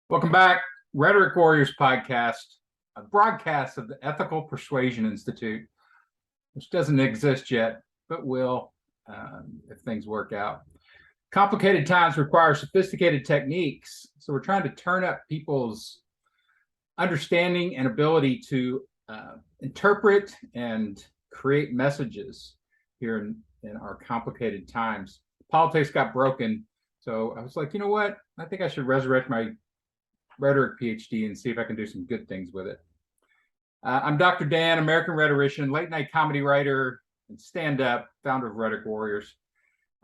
Welcome back, Rhetoric Warriors podcast, a broadcast of the Ethical Persuasion Institute, which doesn't exist yet, but will if things work out. Complicated times require sophisticated techniques, so we're trying to turn up people's understanding and ability to interpret and create messages here in our complicated times. Politics got broken, so I was like, you know what? I think I should resurrect my rhetoric PhD and see if I can do some good things with it. I'm Dr. Dan, American rhetorician, late night comedy writer, and stand-up, founder of Rhetoric Warriors.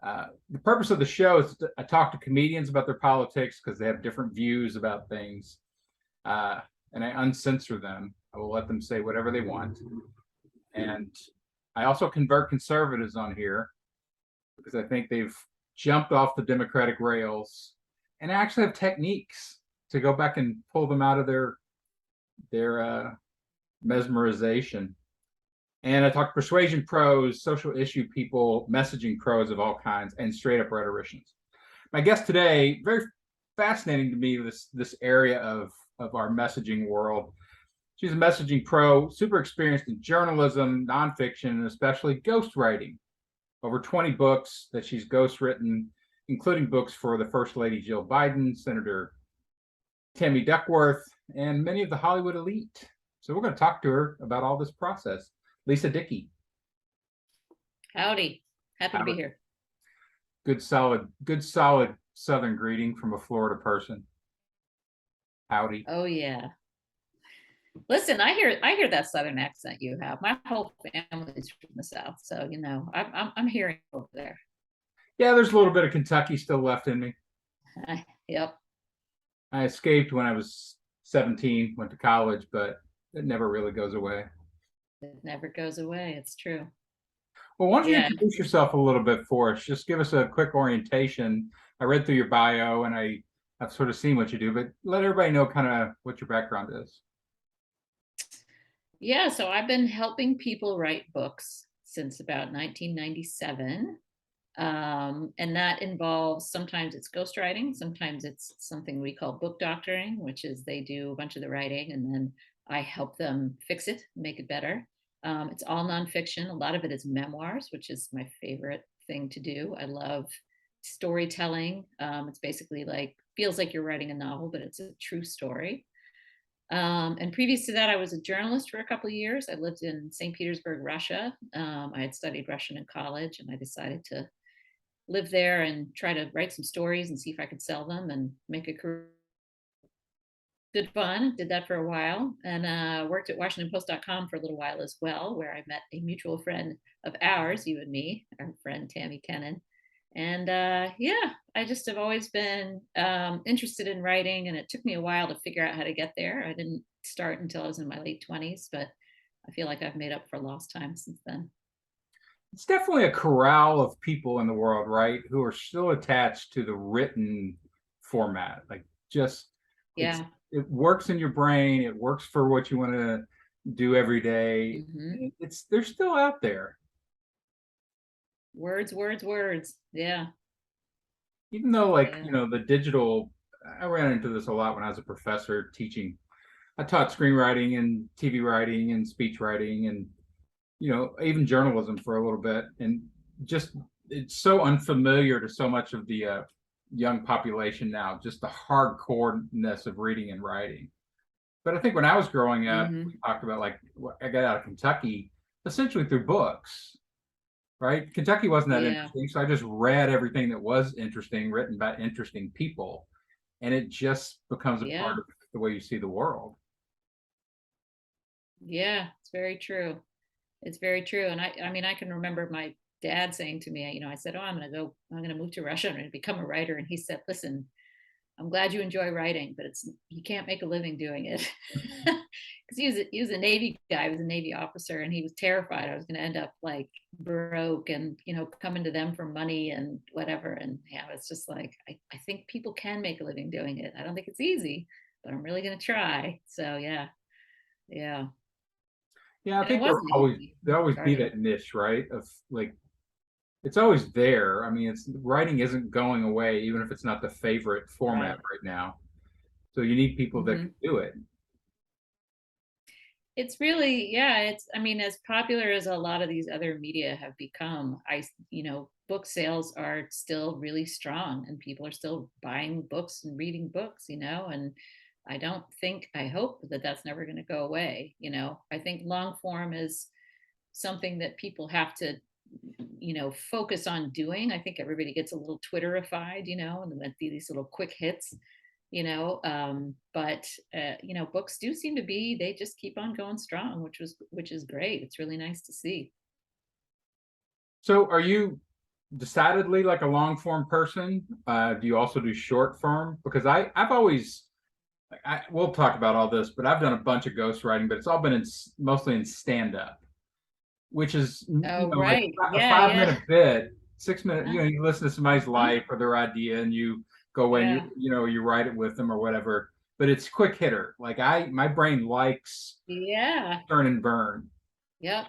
The purpose of the show is I talk to comedians about their politics because they have different views about things, and I uncensor them. I will let them say whatever they want. And I also convert conservatives on here because I think they've jumped off the Democratic rails and actually have techniques to go back and pull them out of their mesmerization. And I talk persuasion pros, social issue people, messaging pros of all kinds, and straight up rhetoricians. My guest today, very fascinating to me, this area of our messaging world. She's a messaging pro, super experienced in journalism, nonfiction, and especially ghostwriting. Over 20 books that she's ghostwritten, including books for the First Lady Jill Biden, Senator Tammy Duckworth, and many of the Hollywood elite. So we're going to talk to her about all this process. Lisa Dickey. Howdy. Happy to be here. Good solid Southern greeting from a Florida person. Howdy. Oh yeah. Listen, I hear that Southern accent you have. My whole family's from the South, so you know I'm hearing over there. Yeah, there's a little bit of Kentucky still left in me. Yep. I escaped when I was 17, went to college, but it never really goes away. It never goes away. It's true. Well, why don't you introduce yourself a little bit for us? Just give us a quick orientation. I read through your bio and I've sort of seen what you do, but let everybody know kind of what your background is. Yeah, so I've been helping people write books since about 1997. And that involves, sometimes it's ghostwriting, sometimes it's something we call book doctoring, which is they do a bunch of the writing and then I help them fix it, make it better. It's all nonfiction. A lot of it is memoirs, which is my favorite thing to do. I love storytelling. It's basically feels like you're writing a novel, but it's a true story. And previous to that, I was a journalist for a couple of years. I lived in St. Petersburg, Russia. I had studied Russian in college and I decided to live there and try to write some stories and see if I could sell them and make a career. Good fun. Did that for a while and worked at WashingtonPost.com for a little while as well, where I met a mutual friend of ours, you and me, our friend Tammy Kennan. And yeah, I just have always been interested in writing, and it took me a while to figure out how to get there. I didn't start until I was in my late 20s, but I feel like I've made up for lost time since then. It's definitely a corral of people in the world, right, who are still attached to the written format. Like just, yeah, it works in your brain. It works for what you want to do every day. Mm-hmm. They're still out there. Words. Yeah. Even though you know, the digital, I ran into this a lot when I was a professor teaching. I taught screenwriting and TV writing and speech writing and, you know, even journalism for a little bit. And just, it's so unfamiliar to so much of the young population now, just the hardcoreness of reading and writing. But I think when I was growing up, we talked about I got out of Kentucky essentially through books, right? Kentucky wasn't that interesting, so I just read everything that was interesting, written by interesting people, and it just becomes a part of the way you see the world. Yeah, it's very true. It's very true. And I mean, I can remember my dad saying to me, you know, I said, oh, I'm going to move to Russia and become a writer. And he said, listen, I'm glad you enjoy writing, but you can't make a living doing it. Because he was a Navy guy, he was a Navy officer, and he was terrified I was going to end up broke and, you know, coming to them for money and whatever. And yeah, it's just I think people can make a living doing it. I don't think it's easy, but I'm really going to try. So yeah. Yeah, I think there'll always be that niche, right? Of it's always there. I mean, writing isn't going away, even if it's not the favorite format right now. So you need people that Mhm. can do it. It's really, yeah, it's, I mean, as popular as a lot of these other media have become, book sales are still really strong and people are still buying books and reading books, and I don't think, I hope that that's never going to go away. I think long form is something that people have to, focus on doing. I think everybody gets a little Twitterified, and then these little quick hits, but books do seem to be, they just keep on going strong, which is great. It's really nice to see. So are you decidedly like a long form person? Do you also do short form? Because I've always, we'll talk about all this, but I've done a bunch of ghostwriting, but it's all been mostly in stand up, which is, Oh, like right. a Yeah, yeah. 5 minute bit, 6 minute, Uh, you listen to somebody's mhm. life or their idea and you go away and Yeah, you write it with them or whatever. But it's quick hitter. Like my brain likes yeah. turn and burn. Yep.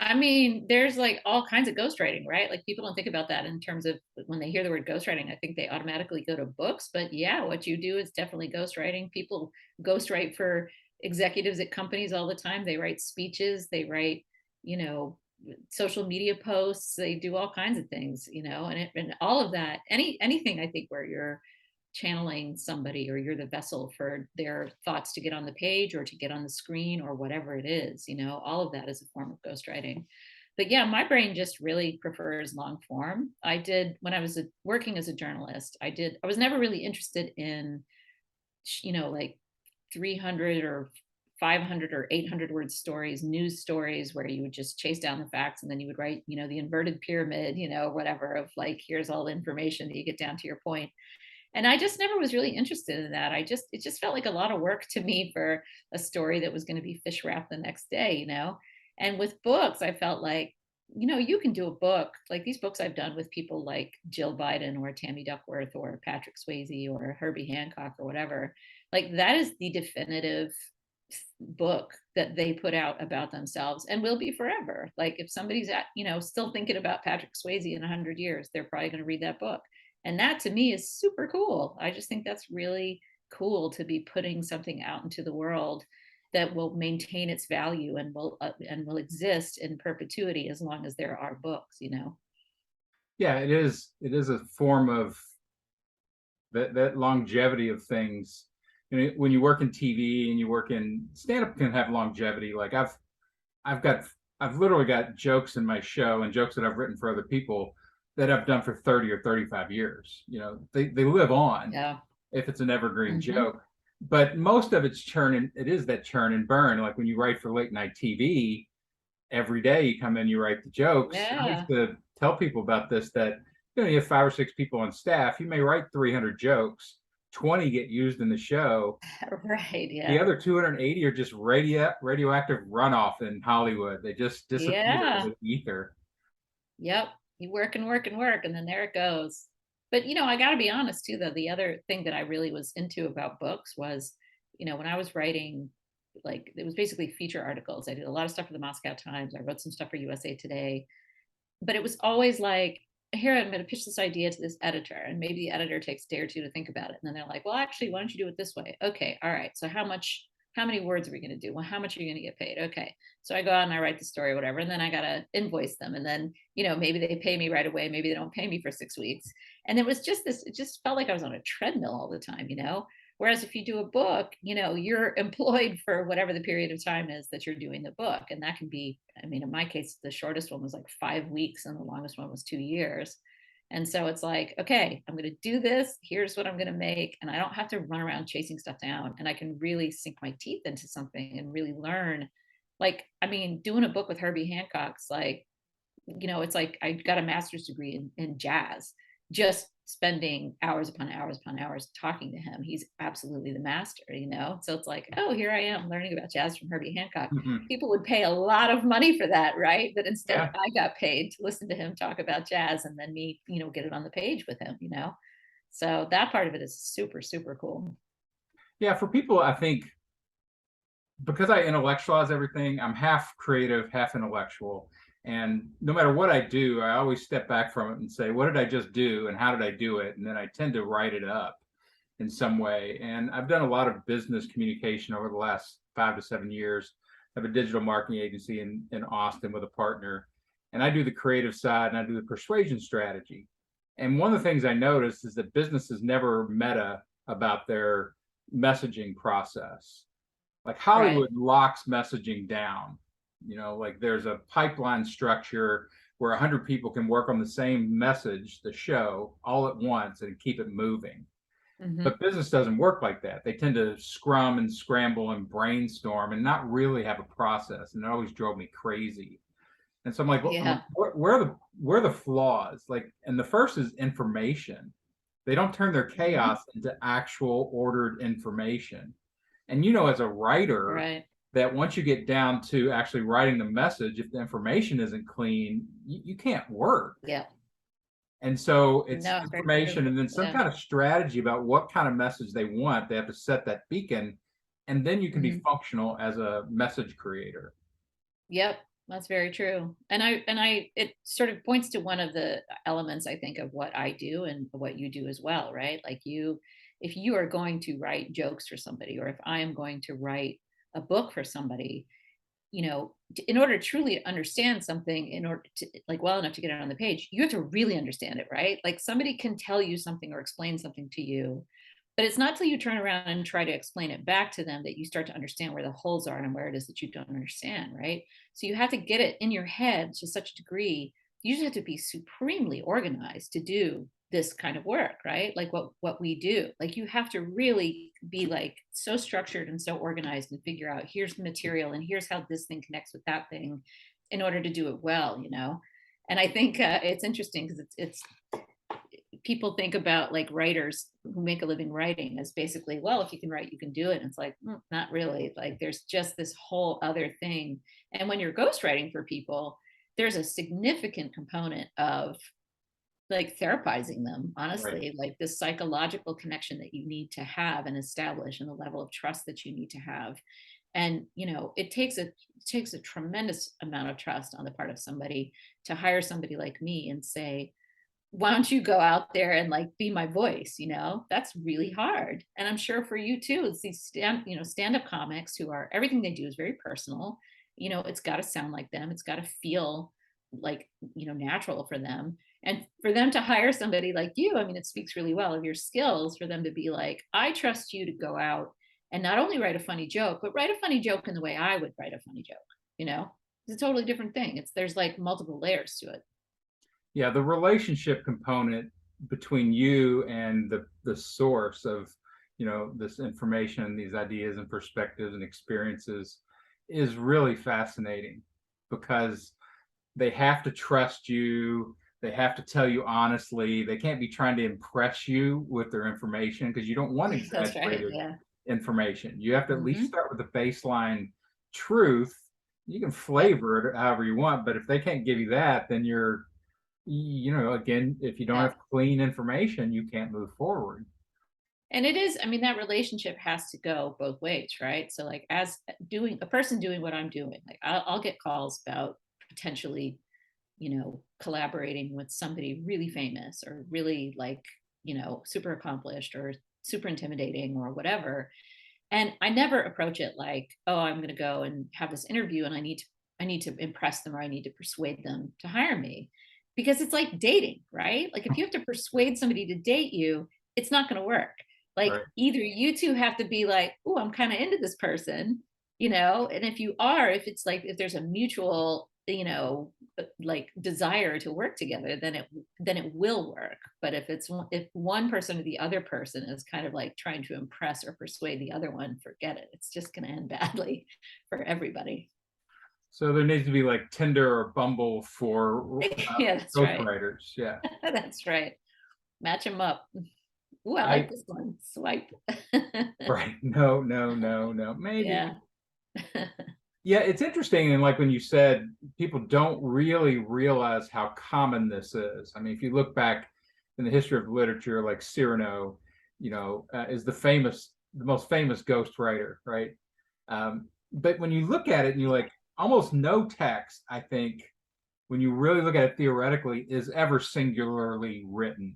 I mean, there's like all kinds of ghostwriting, right? Like people don't think about that in terms of when they hear the word ghostwriting, I think they automatically go to books. But yeah, what you do is definitely ghostwriting. People ghostwrite for executives at companies all the time. They write speeches, they write, you know, social media posts, they do all kinds of things, and all of that, anything I think where you're channeling somebody or you're the vessel for their thoughts to get on the page or to get on the screen or whatever it is, all of that is a form of ghostwriting. But yeah, my brain just really prefers long form. I did when I was working as a journalist. I was never really interested in like 300 or 500 or 800 word stories, news stories where you would just chase down the facts and then you would write, the inverted pyramid, whatever, of like, here's all the information that you get down to your point. And I just never was really interested in that. It just felt like a lot of work to me for a story that was going to be fish wrapped the next day. And with books, I felt like, you can do a book like these books I've done with people like Jill Biden or Tammy Duckworth or Patrick Swayze or Herbie Hancock or whatever. Like that is the definitive book that they put out about themselves and will be forever. Like if somebody's still thinking about Patrick Swayze in 100 years, they're probably going to read that book. And that to me is super cool. I just think that's really cool to be putting something out into the world that will maintain its value and will exist in perpetuity as long as there are books. Yeah, it is. It is a form of that longevity of things. When you work in TV and you work in stand up can have longevity. Like I've got I've literally got jokes in my show and jokes that I've written for other people that I've done for 30 or 35 years. They live on Yeah. if it's an evergreen Hmm. joke. But most of it's churn and it is that churn and burn. Like when you write for late night TV, every day you come in, you write the jokes. I used Yeah. to tell people about this that you have 5 or 6 people on staff. You may write 300 jokes, 20 get used in the show. Right. The Yeah. other 280 are just radioactive runoff in Hollywood. They just disappear Yeah. into the ether. Yep. You work and work and work, and then there it goes. But I got to be honest too, though. The other thing that I really was into about books was, when I was writing, like it was basically feature articles. I did a lot of stuff for the Moscow Times. I wrote some stuff for USA Today, but it was always like, here, I'm going to pitch this idea to this editor, and maybe the editor takes a day or two to think about it, and then they're like, well, actually, why don't you do it this way? Okay, all right. So how many words are we going to do? Well, how much are you going to get paid? Okay. So I go out and I write the story, whatever, and then I got to invoice them. And then, maybe they pay me right away. Maybe they don't pay me for 6 weeks. And it was just this, it just felt like I was on a treadmill all the time. Whereas if you do a book, you're employed for whatever the period of time is that you're doing the book. And that can be, I mean, in my case, the shortest one was like 5 weeks and the longest one was 2 years. And so it's like, okay, I'm going to do this. Here's what I'm going to make. And I don't have to run around chasing stuff down. And I can really sink my teeth into something and really learn. Like, I mean, doing a book with Herbie Hancock's like, it's like I got a master's degree in jazz, just spending hours upon hours upon hours talking to him. He's absolutely the master. So it's like, oh, here I am learning about jazz from Herbie Hancock. Mhm. People would pay a lot of money for that, right? But instead, Yeah. I got paid to listen to him talk about jazz and then me, get it on the page with him. So that part of it is super, super cool. Yeah. For people, I think because I intellectualize everything, I'm half creative, half intellectual. And no matter what I do, I always step back from it and say, what did I just do and how did I do it? And then I tend to write it up. in some way. And I've done a lot of business communication over the last 5 to 7 years. I have a digital marketing agency in Austin with a partner, and I do the creative side and I do the persuasion strategy. And one of the things I noticed is that businesses never meta about their messaging process. Like Hollywood locks messaging down. Like there's a pipeline structure where 100 people can work on the same message, the show, all at once and keep it moving. But business doesn't work like that. They tend to scrum and scramble and brainstorm and not really have a process. And it always drove me crazy. And so I'm like, Yeah. where are the flaws? Like, and the first is information. They don't turn their chaos into actual ordered information. And as a writer, that once you get down to actually writing the message, if the information isn't clean, you can't work. Yeah. And so it's No, information and then some kind of strategy about what kind of message they want. They have to set that beacon, and then you can be functional as a message creator. Yep, that's very true. And it sort of points to one of the elements, I think, of what I do and what you do as well, right? Like if you are going to write jokes for somebody, or if I am going to write a book for somebody, in order to truly understand something, in order to like well enough to get it on the page, you have to really understand it, right? Like somebody can tell you something or explain something to you, but it's not till you turn around and try to explain it back to them that you start to understand where the holes are and where it is that you don't understand, right? So you have to get it in your head to such a degree. You just have to be supremely organized to do this kind of work, right? Like what we do. Like you have to really be like so structured and so organized and figure out here's the material and here's how this thing connects with that thing in order to do it well, And I think it's interesting because it's people think about like writers who make a living writing as basically, well, if you can write, you can do it. And it's like, not really. Like there's just this whole other thing. And when you're ghostwriting for people, there's a significant component of like therapizing them, honestly, like this psychological connection that you need to have and establish and the level of trust that you need to have. And it takes a tremendous amount of trust on the part of somebody to hire somebody like me and say, why don't you go out there and like be my voice? That's really hard. And I'm sure for you too, it's these stand-up comics who are, everything they do is very personal. It's got to sound like them. It's got to feel like, natural for them. And for them to hire somebody like you, I mean, it speaks really well of your skills for them to be like, I trust you to go out and not only write a funny joke, but write a funny joke in the way I would write a funny joke. It's a totally different thing. There's like multiple layers to it. Yeah, the relationship component between you and the source of this information, these ideas and perspectives and experiences is really fascinating, because they have to trust you. They have to tell you honestly. They can't be trying to impress you with their information, because you don't want exaggerated information. You have to at least start with the baseline truth. You can flavor it however you want, but if they can't give you that, then you're, again, if you don't have clean information, you can't move forward. And it is, I mean, that relationship has to go both ways, right? So like as doing a person doing what I'm doing, like I'll get calls about potentially, collaborating with somebody really famous or really like, super accomplished or super intimidating or whatever. And I never approach it like, oh, I'm going to go and have this interview and I need to impress them or I need to persuade them to hire me, because it's like dating, right? Like if you have to persuade somebody to date you, it's not going to work. Like either you two have to be like, oh, I'm kind of into this person, and if it's like, if there's a mutual, like desire to work together, then it will work. But if one person or the other person is kind of like trying to impress or persuade the other one, forget it. It's just going to end badly for everybody. So there needs to be like Tinder or Bumble for ghostwriters. Yeah, that's right. Match them up. Ooh, I like this one. Swipe. Right. No. Maybe. Yeah. Yeah, it's interesting. And like when you said, people don't really realize how common this is. I mean, if you look back in the history of literature, like Cyrano, is the most famous ghostwriter, right? But when you look at it and you're like, almost no text, I think, when you really look at it theoretically, is ever singularly written.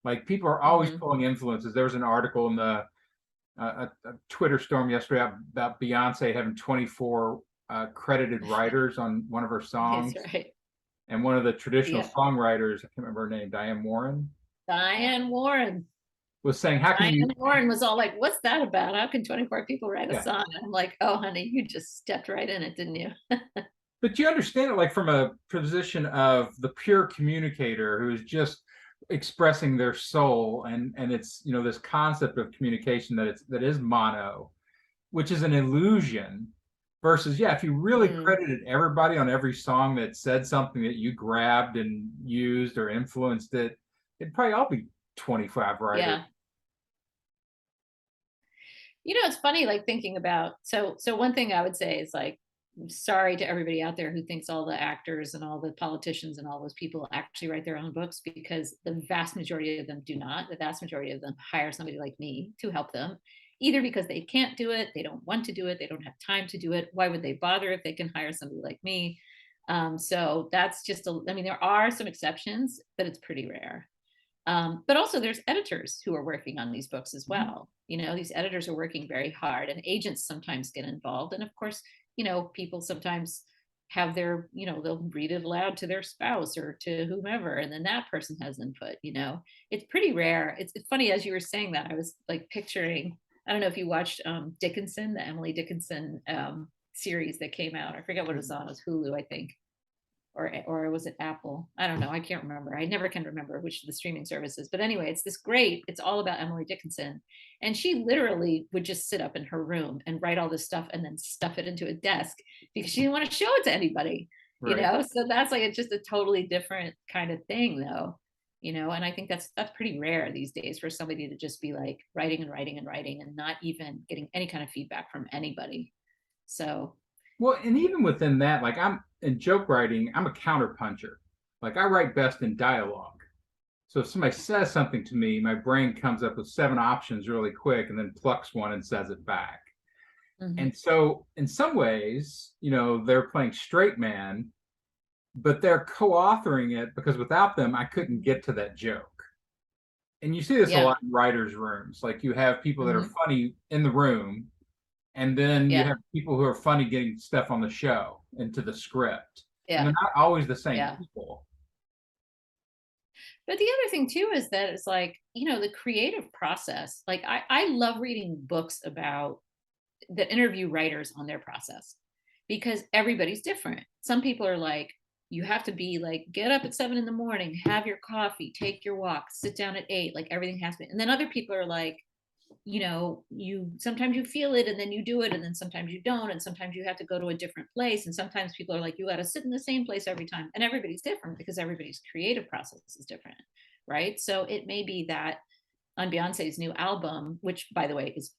Like people are always pulling influences. There was an article in the a Twitter storm yesterday about Beyonce having 24 credited writers on one of her songs. That's right. And one of the traditional Yeah. songwriters, I can't remember her name, Diane Warren, Diane Warren. was saying, how can you? Diane Warren was all like, what's that about? How can 24 people write a Yeah. song? I'm like, oh, honey, you just stepped right in it, didn't you? But you understand it like from a position of the pure communicator who is just expressing their soul, and it's, you know, this concept of communication that is mono, which is an illusion, versus, yeah, if you really credited everybody on every song that said something that you grabbed and used or influenced it, it'd probably all be 25 writers. Yeah. You know, it's funny, like thinking about, so one thing I would say is like, sorry to everybody out there who thinks all the actors and all the politicians and all those people actually write their own books, because the vast majority of them do not. The vast majority of them hire somebody like me to help them, either because they can't do it, they don't want to do it, they don't have time to do it. Why would they bother if they can hire somebody like me? So that's just I mean, there are some exceptions, but it's pretty rare. But also there's editors who are working on these books as well. You know, these editors are working very hard, and agents sometimes get involved. And of course, you know, people sometimes have their, you know, they'll read it aloud to their spouse or to whomever, and then that person has input. You know, it's pretty rare. It's funny, as you were saying that, I was like picturing, I don't know if you watched Dickinson, the Emily Dickinson series that came out. I forget what it was on. It was Hulu, I think. Or was it Apple? I don't know. I can't remember. I never can remember which of the streaming services. But anyway, it's all about Emily Dickinson. And she literally would just sit up in her room and write all this stuff and then stuff it into a desk because she didn't want to show it to anybody, you know? So that's like, it's just a totally different kind of thing though, you know? And I think that's pretty rare these days for somebody to just be like writing and writing and writing and not even getting any kind of feedback from anybody. So. Well, and even within that, like I'm in joke writing, I'm a counterpuncher. Like I write best in dialogue. So if somebody says something to me, my brain comes up with 7 options really quick and then plucks one and says it back. And so in some ways, you know, they're playing straight man, but they're co-authoring it because without them, I couldn't get to that joke. And you see this a lot in writers' rooms. Like you have people that are funny in the room, and then you have people who are funny getting stuff on the show into the script. And they're not always the same people. But the other thing too is that it's like, you know, the creative process. Like I love reading books about that interview writers on their process, because everybody's different. Some people are like, you have to be like, get up at 7 a.m, have your coffee, take your walk, sit down at 8, like everything has to be. And then other people are like, you know, sometimes you feel it and then you do it, and then sometimes you don't, and sometimes you have to go to a different place, and sometimes people are like, you got to sit in the same place every time. And everybody's different because everybody's creative process is different, right? So it may be that on Beyonce's new album, which by the way is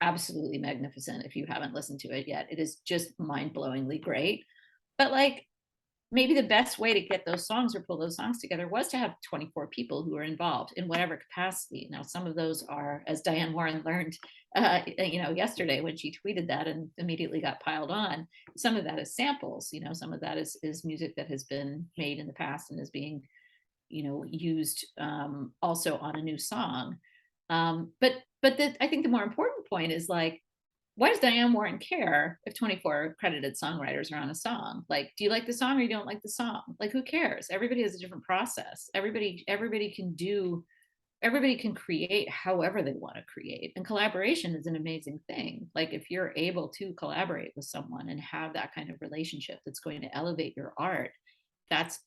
absolutely magnificent, if you haven't listened to it yet, it is just mind-blowingly great. But like, maybe the best way to get those songs or pull those songs together was to have 24 people who are involved in whatever capacity. Now, some of those are, as Diane Warren learned, you know, yesterday when she tweeted that and immediately got piled on, some of that is samples, you know, some of that is music that has been made in the past and is being, you know, used also on a new song. But I think the more important point is like, why does Diane Warren care if 24 credited songwriters are on a song? Like, do you like the song or you don't like the song? Like, who cares? Everybody has a different process. Everybody can create however they want to create. And collaboration is an amazing thing. Like if you're able to collaborate with someone and have that kind of relationship that's going to elevate your art, that's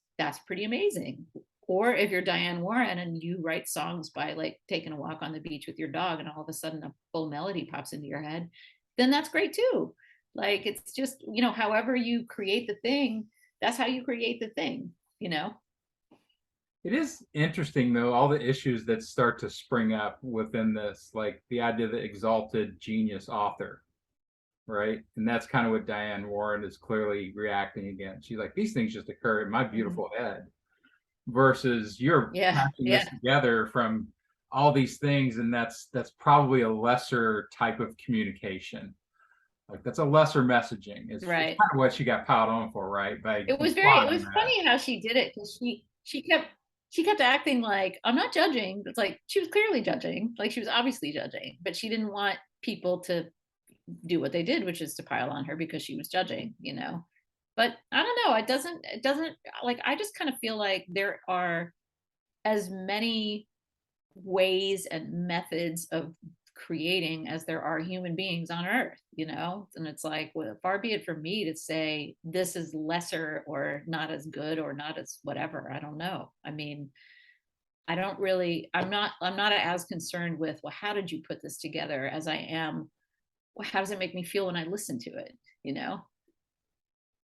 pretty amazing. Or if you're Diane Warren and you write songs by like taking a walk on the beach with your dog and all of a sudden a full melody pops into your head, then that's great too. Like it's just, you know, however you create the thing, that's how you create the thing, you know? It is interesting though, all the issues that start to spring up within this, like the idea of the exalted genius author, right? And that's kind of what Diane Warren is clearly reacting against. She's like, these things just occur in my beautiful head. Versus you're patching this together from all these things, and that's probably a lesser type of communication. Like that's a lesser messaging. It's kind of what she got piled on for, right? It was funny how she did it, because she she kept acting like, I'm not judging. It's like she was clearly judging, like she was obviously judging, but she didn't want people to do what they did, which is to pile on her because she was judging, you know. But I don't know, it doesn't like, I just kind of feel like there are as many ways and methods of creating as there are human beings on earth, you know. And it's like, well, far be it from me to say this is lesser or not as good or not as whatever. I don't know. I mean, I don't really, I'm not as concerned with, well, how did you put this together as I am, well, how does it make me feel when I listen to it, you know?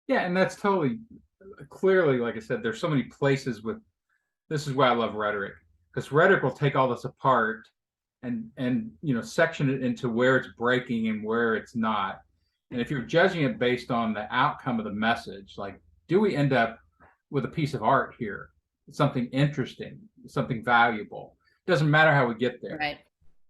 Yeah, and that's totally clearly, like I said, there's so many places with this is why I love rhetoric, because rhetoric will take all this apart and section it into where it's breaking and where it's not. And if you're judging it based on the outcome of the message, like, do we end up with a piece of art here, something interesting, something valuable? It doesn't matter how we get there. Right.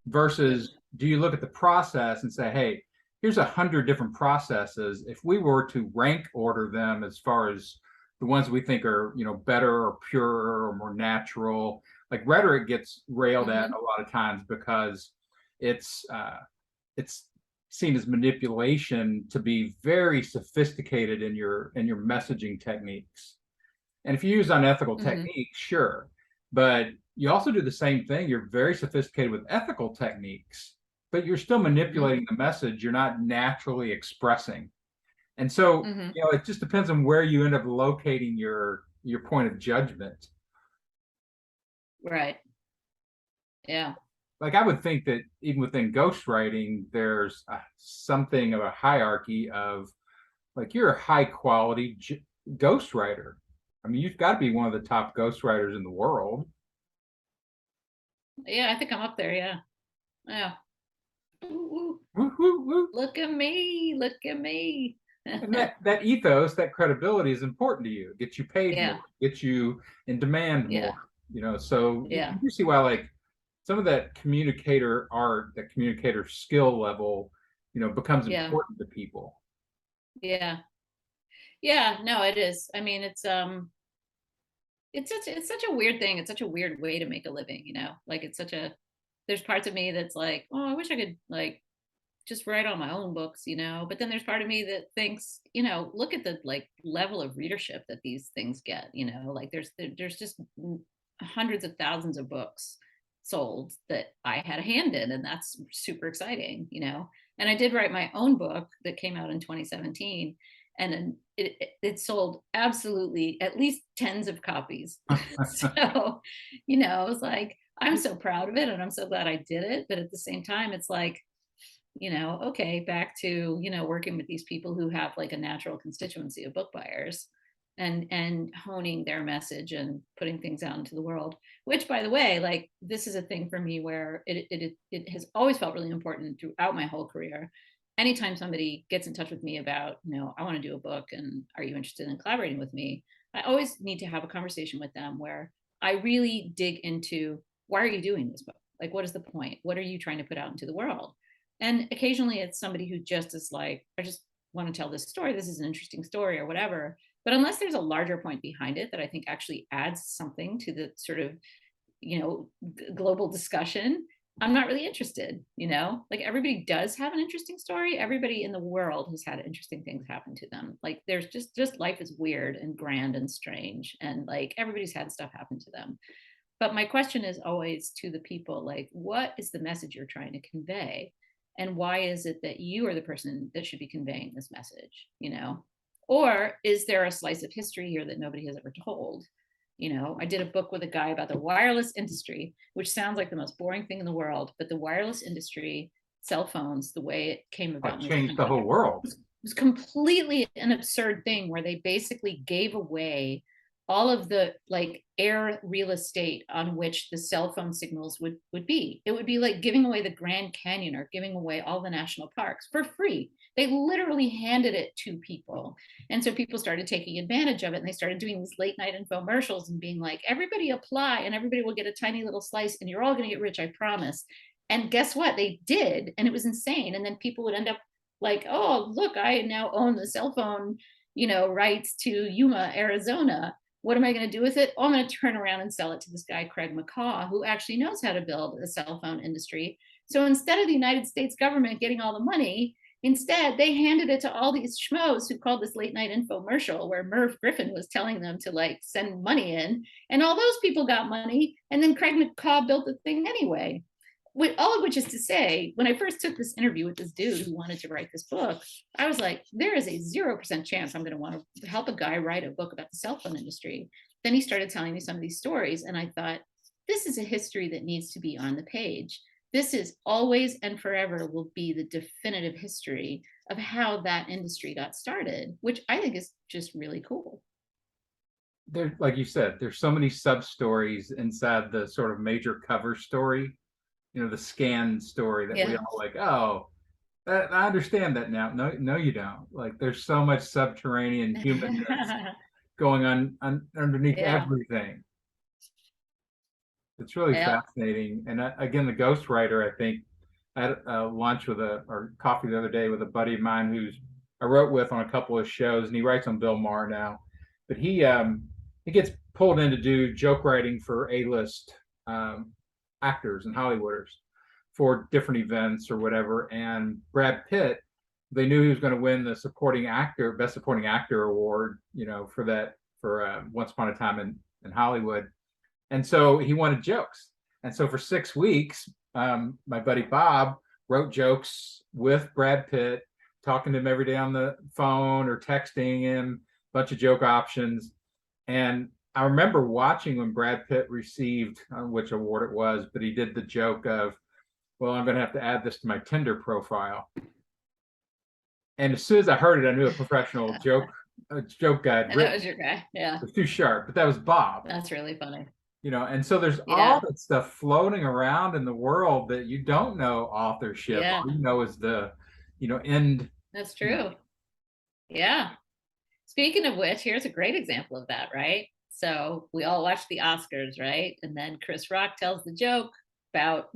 Versus, do you look at the process and say, hey, here's 100 different processes. If we were to rank order them as far as the ones we think are, better or purer or more natural, like rhetoric gets railed at Hmm. a lot of times because it's it's seen as manipulation to be very sophisticated in your messaging techniques. And if you use unethical Hmm. techniques, sure, but you also do the same thing. You're very sophisticated with ethical techniques, but you're still Hmm. manipulating the message you're not naturally expressing. And so, Hmm. it just depends on where you end up locating your point of judgment. Right. Yeah. Like, I would think that even within ghostwriting, there's something of a hierarchy of, like, you're a high quality ghostwriter. I mean, you've got to be one of the top ghostwriters in the world. Yeah, I think I'm up there. Yeah. Yeah. Ooh, ooh. Woo, woo, woo. Look at me. Look at me. And that ethos, that credibility is important to you. It gets you paid more, Yeah. gets you in demand more. Yeah. So Yeah. you see why, like, some of that communicator art, that communicator skill level, becomes Yeah. important to people. Yeah. Yeah. No, it is. I mean, it's such a weird thing. It's such a weird way to make a living, you know? Like it's such a there's parts of me that's like, oh, I wish I could like just write all my own books, you know. But then there's part of me that thinks, you know, look at the like level of readership that these things get, you know, like there's just hundreds of thousands of books sold that I had a hand in, and that's super exciting, you know. And I did write my own book that came out in 2017, and then it sold absolutely at least tens of copies. So, you know, I was like, I'm so proud of it and I'm so glad I did it. But at the same time, it's like, you know, okay, back to, you know, working with these people who have like a natural constituency of book buyers and honing their message and putting things out into the world, which by the way, like this is a thing for me where it has always felt really important throughout my whole career. Anytime somebody gets in touch with me about, you know, I want to do a book and are you interested in collaborating with me, I always need to have a conversation with them where I really dig into, why are you doing this book? Like, what is the point? What are you trying to put out into the world? And occasionally it's somebody who just is like, I just want to tell this story. This is an interesting story or whatever. But unless there's a larger point behind it that I think actually adds something to the sort of, you know, global discussion, I'm not really interested, you know? Like everybody does have an interesting story. Everybody in the world has had interesting things happen to them. Like there's just life is weird and grand and strange and like everybody's had stuff happen to them. But my question is always to the people, like, what is the message you're trying to convey? And why is it that you are the person that should be conveying this message, you know? Or is there a slice of history here that nobody has ever told? You know, I did a book with a guy about the wireless industry, which sounds like the most boring thing in the world, but the wireless industry, cell phones, the way it came Like, about in this changed the whole country world. was completely an absurd thing where they basically gave away all of the like air real estate on which the cell phone signals would be. It would be like giving away the Grand Canyon or giving away all the national parks for free. They literally handed it to people. And so people started taking advantage of it, and they started doing these late night infomercials and being like, everybody apply and everybody will get a tiny little slice and you're all going to get rich, I promise. And guess what? They did. And it was insane. And then people would end up like, oh, look, I now own the cell phone, you know, rights to Yuma, Arizona. What am I going to do with it? Oh, I'm going to turn around and sell it to this guy, Craig McCaw, who actually knows how to build a cell phone industry. So instead of the United States government getting all the money, instead they handed it to all these schmoes who called this late night infomercial where Merv Griffin was telling them to like send money in. And all those people got money. And then Craig McCaw built the thing anyway. All of which is to say, when I first took this interview with this dude who wanted to write this book, I was like, there is a 0% chance I'm going to want to help a guy write a book about the cell phone industry. Then he started telling me some of these stories, and I thought, this is a history that needs to be on the page. This is always and forever will be the definitive history of how that industry got started, which I think is just really cool. There, like you said, there's so many sub stories inside the sort of major cover story. You know, the scan story that we all like, oh, I understand that now. No, you don't. Like, there's so much subterranean humanness going on underneath everything. It's really fascinating. And again, the ghostwriter, I think, I had lunch with or coffee the other day with a buddy of mine who's I wrote with on a couple of shows, and he writes on Bill Maher now. But he gets pulled in to do joke writing for A-list actors and Hollywooders for different events or whatever. And Brad Pitt, they knew he was going to win the best supporting actor award, you know, for Once Upon a Time in Hollywood. And so he wanted jokes. And so for 6 weeks, my buddy Bob wrote jokes with Brad Pitt, talking to him every day on the phone or texting him, a bunch of joke options. And I remember watching when Brad Pitt received which award it was, but he did the joke of, well, I'm going to have to add this to my Tinder profile. And as soon as I heard it, I knew a professional joke guy. And that was your guy. Yeah. It was too sharp, but that was Bob. That's really funny. You know, and so there's all that stuff floating around in the world that you don't know authorship. All you know is the, end. That's true. Yeah. Speaking of which, here's a great example of that, right? So we all watch the Oscars, right? And then Chris Rock tells the joke about,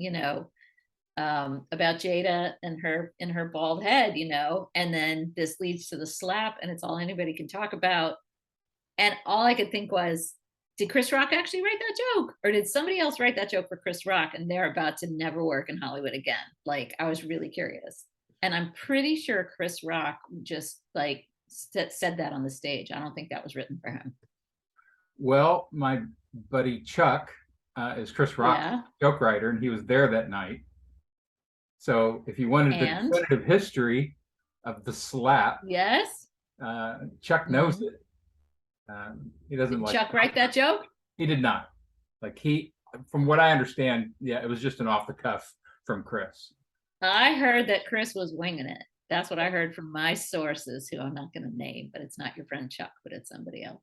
about Jada and her bald head, and then this leads to the slap, and it's all anybody can talk about. And all I could think was, did Chris Rock actually write that joke? Or did somebody else write that joke for Chris Rock and they're about to never work in Hollywood again? Like, I was really curious. And I'm pretty sure Chris Rock just like said that on the stage. I don't think that was written for him. Well, my buddy Chuck is Chris Rock's joke writer, and he was there that night. So if you wanted the definitive history of the slap, Chuck knows it. He doesn't Did Chuck write that joke? He did not. Like, from what I understand, it was just an off the cuff from Chris. I heard that Chris was winging it. That's what I heard from my sources, who I'm not going to name, but it's not your friend Chuck, but it's somebody else.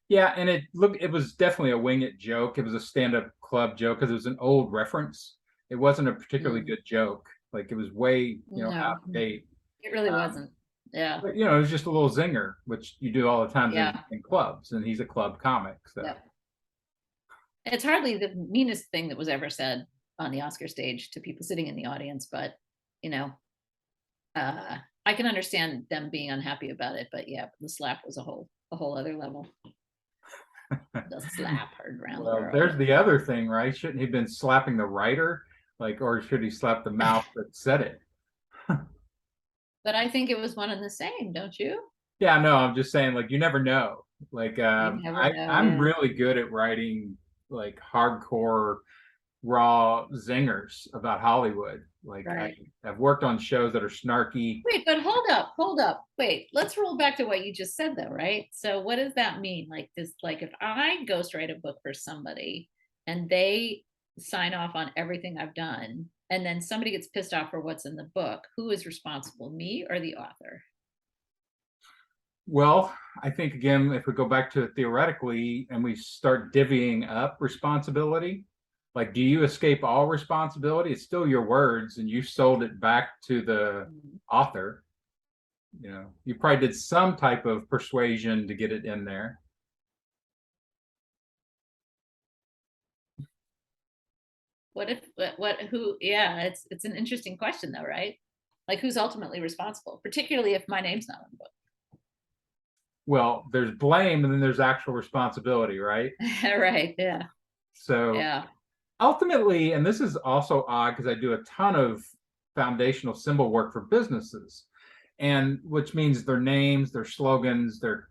Yeah, and it was definitely a wing it joke. It was a stand-up club joke because it was an old reference. It wasn't a particularly good joke. Like, it was way, out of date. It really wasn't. Yeah. But, it was just a little zinger, which you do all the time in clubs, and he's a club comic. So it's hardly the meanest thing that was ever said on the Oscar stage to people sitting in the audience, but I can understand them being unhappy about it. But the slap was a whole other level. The slap heard around the world. There's the other thing, right? Shouldn't he have been slapping the writer, or should he slap the mouth that said it? But I think it was one and the same, don't you? Yeah, no, I'm just saying, like, you never know. Like, I'm really good at writing like hardcore, raw zingers about Hollywood. Like, I've worked on shows that are snarky. Wait, but hold up. Wait, let's roll back to what you just said, though, right? So what does that mean? Like, if I ghostwrite a book for somebody and they sign off on everything I've done, and then somebody gets pissed off for what's in the book, who is responsible, me or the author? Well, I think, again, if we go back to it theoretically and we start divvying up responsibility, like, do you escape all responsibility? It's still your words, and you sold it back to the author. You probably did some type of persuasion to get it in there. It's an interesting question, though, right? Like, who's ultimately responsible, particularly if my name's not on the book? well, there's blame and then there's actual responsibility, right? Right. Yeah. So Yeah. ultimately, and this is also odd because I do a ton of foundational symbol work for businesses, and which means their names, their slogans, the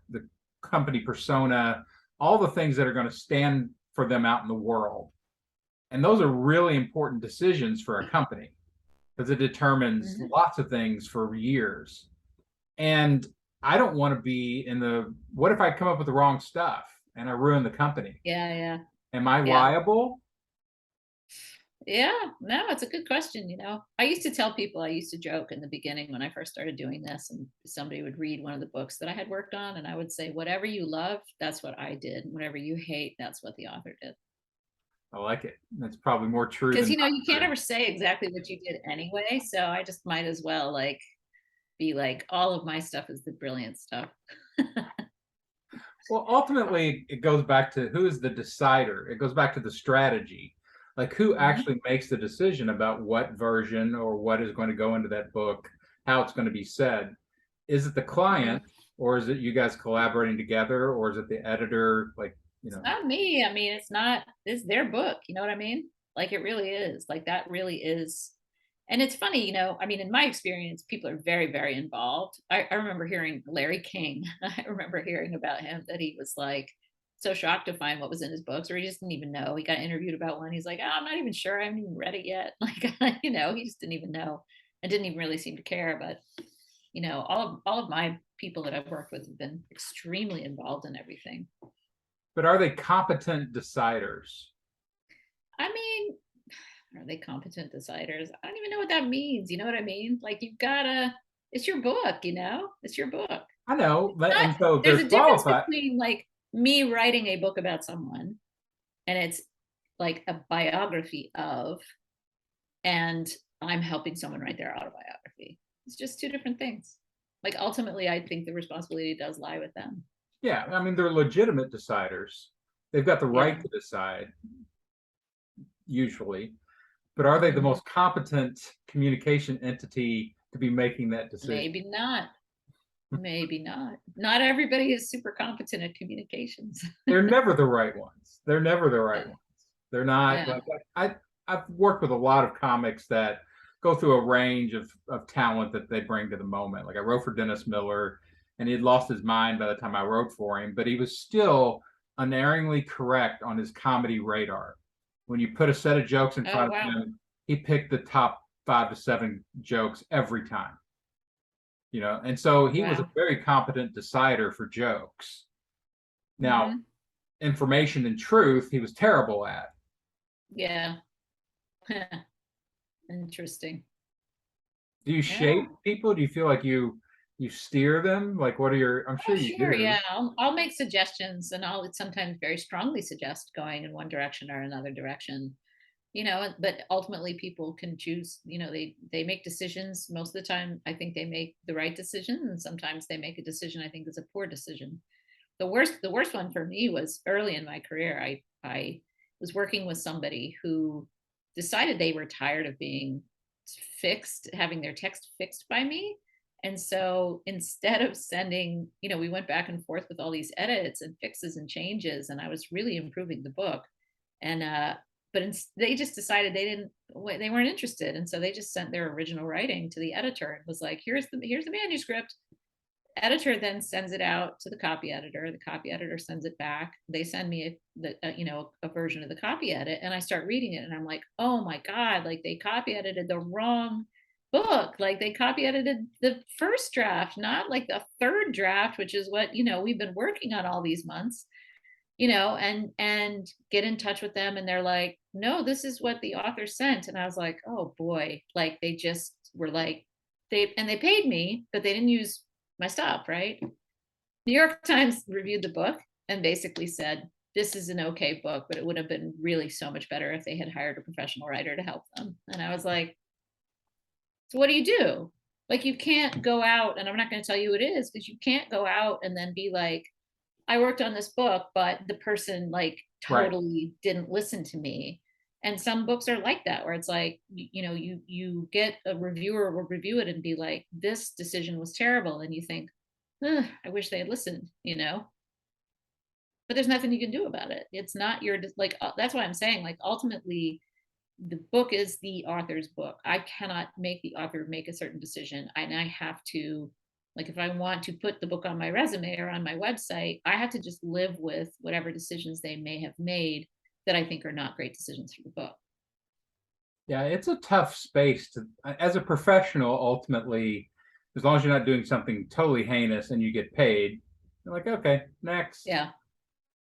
company persona, all the things that are going to stand for them out in the world. And those are really important decisions for a company because it determines Mhm. lots of things for years. And I don't want to be in the what if I come up with the wrong stuff and I ruin the company? Yeah. Yeah. Am I Yeah. liable? Yeah, no, it's a good question. I used to tell people, I used to joke in the beginning when I first started doing this, and somebody would read one of the books that I had worked on, and I would say, whatever you love, that's what I did. And whatever you hate, that's what the author did. I like it. That's probably more true Because, than not you can't true. ever say exactly what you did anyway. So I just might as well be like, all of my stuff is the brilliant stuff. Well, ultimately, it goes back to who is the decider. It goes back to the strategy. Like who Mhm. actually makes the decision about what version or what is going to go into that book, how it's going to be said. Is it the Mhm. client or is it you guys collaborating together or is it the editor? Like, you It's know, not me. I mean, it's their book. You know what I mean? Like it really is. Like that really is. And it's funny, I mean, in my experience, people are very, very involved. I remember hearing Larry King. I remember hearing about him that he was like so shocked to find what was in his books, or he just didn't even know. He got interviewed about one. He's like, oh, I'm not even sure. I haven't even read it yet. Like, he just didn't even know and didn't even really seem to care. But, all of my people that I've worked with have been extremely involved in everything. but are they competent deciders? I mean, are they competent deciders? I don't even know what that means. You know what I mean? Like you've gotta, it's your book, it's your book. I know, Not, and so there's they're a difference qualified. between like me writing a book about someone and it's like a biography of, and I'm helping someone write their autobiography. It's just two different things. Like ultimately, I think the responsibility does lie with them. Yeah, I mean, they're legitimate deciders. They've got the right Yeah. to decide, usually. But are they the Hmm. most competent communication entity to be making that decision? Maybe not. Maybe not. Not everybody is super competent at communications. They're never the right ones. They're never the right Yeah. ones. They're not Yeah. like I've worked with a lot of comics that go through a range of talent that they bring to the moment. Like I wrote for Dennis Miller and he had lost his mind by the time I wrote for him, but he was still unerringly correct on his comedy radar. When you put a set of jokes in Oh, front of wow. him, he picked the top 5 to 7 jokes every time. And so he was a Wow. very competent decider for jokes. Now, Mhm. information and truth, he was terrible at. Yeah. Interesting. Do you Yeah. shape people? Do you feel like you steer them? Like what are your I'm Oh, sure you sure. do. Yeah. I'll make suggestions and I'll sometimes very strongly suggest going in one direction or another direction. But ultimately people can choose, they make decisions. Most of the time, I think they make the right decision. And sometimes they make a decision I think is a poor decision. The worst one for me was early in my career. I was working with somebody who decided they were tired of being fixed, having their text fixed by me. And so instead of sending, we went back and forth with all these edits and fixes and changes, and I was really improving the book. And but they just decided they weren't interested, and so they just sent their original writing to the editor and was like, here's the manuscript. Editor then sends it out to the copy editor. The copy editor sends it back. They send me a version of the copy edit, and I start reading it, and I'm like, oh my god, like they copy edited the wrong book. Like they copy edited the first draft, not like the third draft, which is what we've been working on all these months. And get in touch with them, and they're like, no, this is what the author sent. And I was like, oh boy, like they just were like, they paid me, but they didn't use my stuff, right? New York Times reviewed the book and basically said, this is an okay book, but it would have been really so much better if they had hired a professional writer to help them. And I was like, so what do you do? Like, you can't go out, and I'm not going to tell you who it is, because you can't go out and then be like, I worked on this book, but the person like Right. totally didn't listen to me. And some books are like that, where it's like, you get a reviewer will review it and be like, this decision was terrible. And you think, "Ugh, I wish they had listened, you know? But there's nothing you can do about it. It's not your like, that's why I'm saying, like, ultimately, the book is the author's book. I cannot make the author make a certain decision, and I have to, like, if I want to put the book on my resume or on my website, I have to just live with whatever decisions they may have made that I think are not great decisions for the book. Yeah, it's a tough space to, as a professional, ultimately, as long as you're not doing something totally heinous and you get paid, you're like, okay, next. Yeah.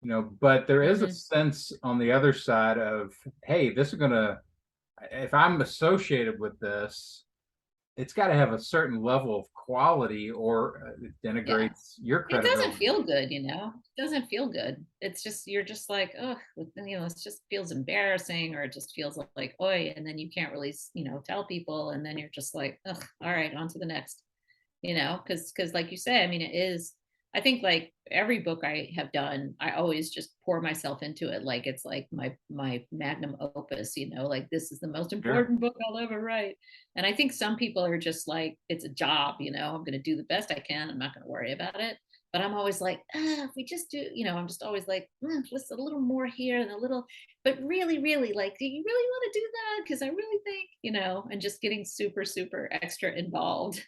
But there is a Mhm. sense on the other side of, hey, this is gonna, if I'm associated with this, it's got to have a certain level of quality or it Yeah. denigrates your It doesn't credibility. feel good, you know? It doesn't feel good. It's just you're just like, oh, it just feels embarrassing, or it just feels like, oi, and then you can't really, tell people, and then you're just like, ugh, all right, on to the next. Because like you say, I mean, it is, I think, like every book I have done, I always just pour myself into it, like it's like my magnum opus, like this is the most Sure. important book I'll ever write. And I think some people are just like, it's a job, I'm going to do the best I can, I'm not going to worry about it. But I'm always like, if we just do, I'm just always like, just a little more here and a little, but really, really, like, do you really want to do that? Because I really think, and just getting super, super extra involved,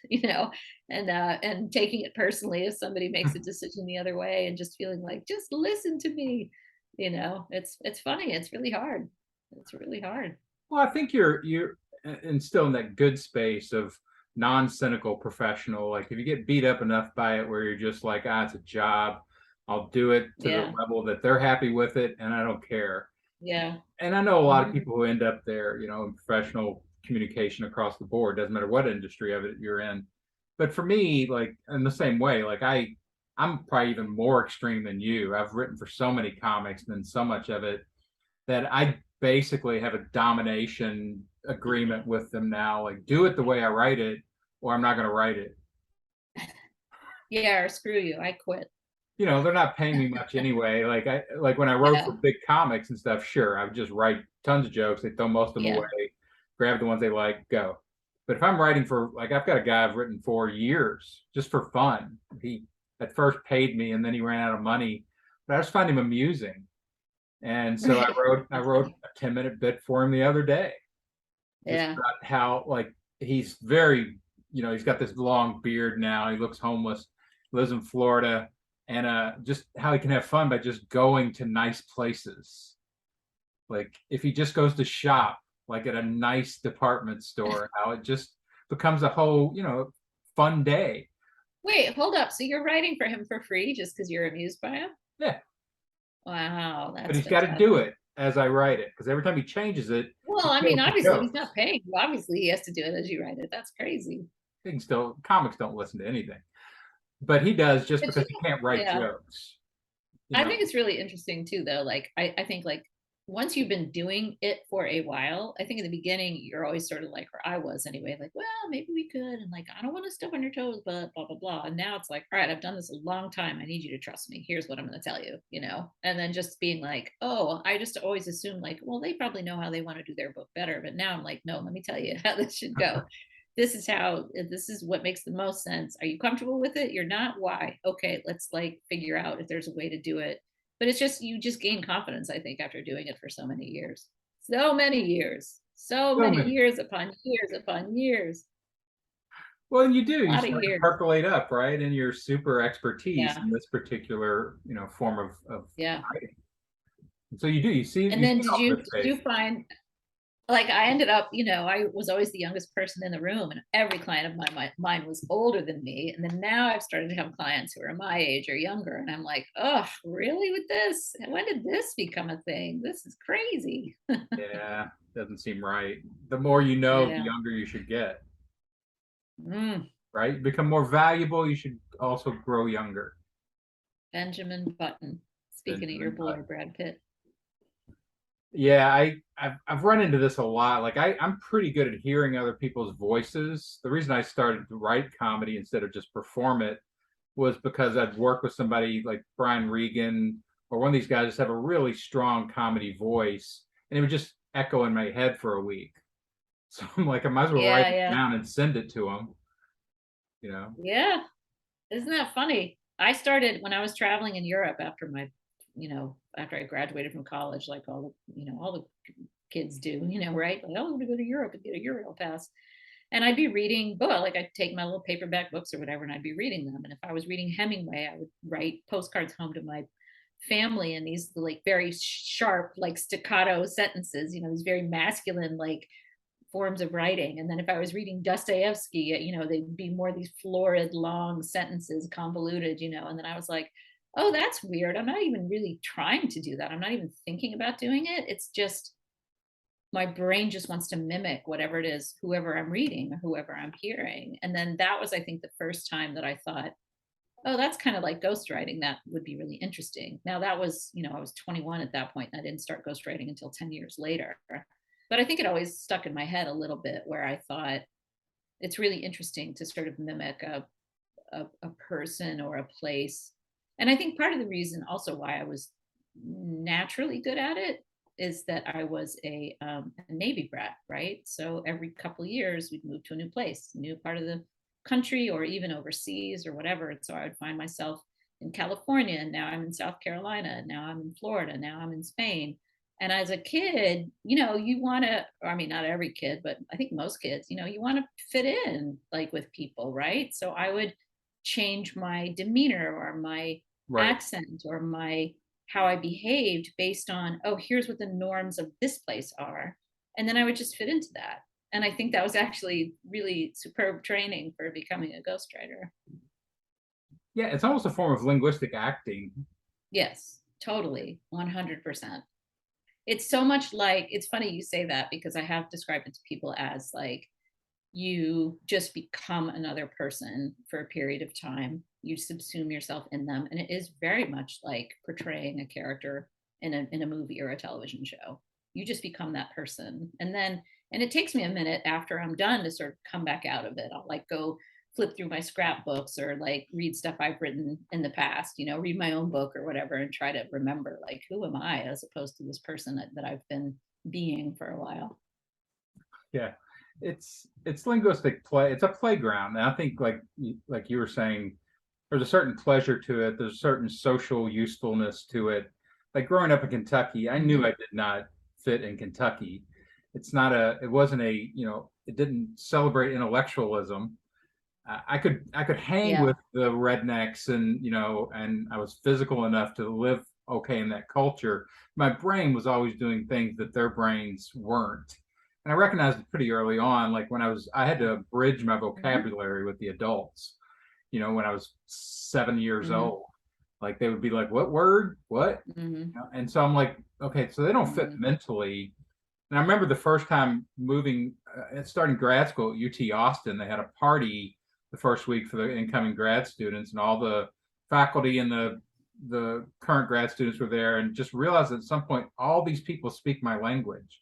and taking it personally if somebody makes a decision the other way, and just feeling like, just listen to me. It's funny. It's really hard. It's really hard. Well, I think you're still in that good space of non-cynical professional. Like if you get beat up enough by it, where you're just like, it's a job. I'll do it to the Yeah. level that they're happy with it, and I don't care. Yeah. And I know a lot of Hmm. people who end up there, in professional communication across the board. Doesn't matter what industry of it you're in. But for me, like in the same way, like I'm probably even more extreme than you. I've written for so many comics and so much of it that I basically have a domination agreement with them now. Like, do it the way I write it, or I'm not going to write it. Yeah. Or screw you. I quit. They're not paying me much anyway. Like when I wrote for Yeah. big comics and stuff, sure, I would just write tons of jokes. They throw most of them Yeah. away, grab the ones they like, go. But if I'm writing for, like, I've got a guy I've written for years just for fun. He at first paid me and then he ran out of money, but I just find him amusing. And so I Right. wrote I That's wrote funny. a 10-minute bit for him the other day, just Yeah. about how, like, he's very, he's got this long beard now. He looks homeless, lives in Florida, and just how he can have fun by just going to nice places. Like if he just goes to shop, like at a nice department store, how it just becomes a whole, fun day. Wait, hold up. So you're writing for him for free just because you're amused by him? Yeah, Wow, but that's he's got to do fantastic. it as I write it because every time he changes it, Well, he I mean, kills the obviously, if he's jokes. not paying you, obviously he has to do it as you write it. That's crazy. Things still comics don't listen to anything, but he does just But because he can't write yeah, jokes. You I know, think it's really interesting too, though. Like, I think, like, once you've been doing it for a while, I think in the beginning you're always sort of like, or I was anyway, like, well, maybe we could, and like, I don't want to step on your toes, but blah blah blah. And now it's like, all right, I've done this a long time. I need you to trust me. Here's what I'm going to tell you, And then just being like, oh, I just always assumed like, well, they probably know how they want to do their book better. But now I'm like, no, let me tell you how this should go. This is what makes the most sense. Are you comfortable with it? You're not? Why? Okay, let's like figure out if there's a way to do it. But it's just, you just gain confidence, I think, after doing it for so many years. So many years. So so many many. years upon years upon years. Well, and you do. A You lot of start to years. percolate up, right? And your super expertise Yeah. in this particular, form of Yeah. writing. And so you do. You see, And you then see did all you this did space. you find, like, I ended up, I was always the youngest person in the room, and every client of mine was older than me. And then now I've started to have clients who are my age or younger, and I'm like, oh, really, with this? When did this become a thing? This is crazy. Yeah, doesn't seem right. The more you know, the Yeah. younger you should get, Mm, right? You become more valuable. You should also grow younger. Benjamin Button. Speaking of your Benjamin boy, Button. Brad Pitt. Yeah, I've run into this a lot. Like I'm pretty good at hearing other people's voices. The reason I started to write comedy instead of just perform it was because I'd work with somebody like Brian Regan or one of these guys just have a really strong comedy voice, and it would just echo in my head for a week. So I'm like, I might as well write Yeah, it yeah, down and send it to them. You know, yeah. Isn't that funny? I started when I was traveling in Europe after after I graduated from college, like all the kids do, right? Like, oh, I'm gonna go to Europe and get a Euro pass. And I'd be reading like I'd take my little paperback books or whatever, and I'd be reading them. And if I was reading Hemingway, I would write postcards home to my family in these like very sharp, like staccato sentences, these very masculine, like forms of writing. And then if I was reading Dostoevsky, they'd be more these florid, long sentences, convoluted, and then I was like, oh, that's weird. I'm not even really trying to do that. I'm not even thinking about doing it. It's just my brain just wants to mimic whatever it is, whoever I'm reading or whoever I'm hearing. And then that was, I think, the first time that I thought, oh, that's kind of like ghostwriting. That would be really interesting. Now, that was, I was 21 at that point, and I didn't start ghostwriting until 10 years later. But I think it always stuck in my head a little bit where I thought it's really interesting to sort of mimic a person or a place. And I think part of the reason also why I was naturally good at it is that I was a Navy brat, right? So every couple of years we'd move to a new place, new part of the country, or even overseas or whatever. And so I would find myself in California, and now I'm in South Carolina, and now I'm in Florida, now I'm in Spain. And as a kid, you want to, I mean, not every kid, but I think most kids, you want to fit in like with people, right? So I would change my demeanor or my Right. accent or my how I behaved based on, oh, here's what the norms of this place are. And then I would just fit into that. And I think that was actually really superb training for becoming a ghostwriter. Yeah, it's almost a form of linguistic acting. Yes, totally, 100%. It's so much like, it's funny you say that because I have described it to people as like, you just become another person for a period of time. You subsume yourself in them. And it is very much like portraying a character in a movie or a television show. You just become that person. And it takes me a minute after I'm done to sort of come back out of it. I'll like go flip through my scrapbooks or like read stuff I've written in the past, read my own book or whatever, and try to remember like, who am I as opposed to this person that I've been being for a while. Yeah, it's linguistic play. It's a playground, and I think like you were saying, there's a certain pleasure to it. There's a certain social usefulness to it. Like growing up in Kentucky, I knew Mhm. I did not fit in Kentucky. It wasn't it didn't celebrate intellectualism. I could hang Yeah. with the rednecks, and I was physical enough to live okay in that culture. My brain was always doing things that their brains weren't. And I recognized it pretty early on, like when I had to bridge my Mhm. vocabulary with the adults, when I was 7 years Mhm. old. Like they would be like, "What word? What?" Mhm. And so I'm like, okay, so they don't fit Mhm. mentally. And I remember the first time moving, starting grad school at UT Austin, they had a party the first week for the incoming grad students, and all the faculty and the current grad students were there, and just realized at some point all these people speak my language.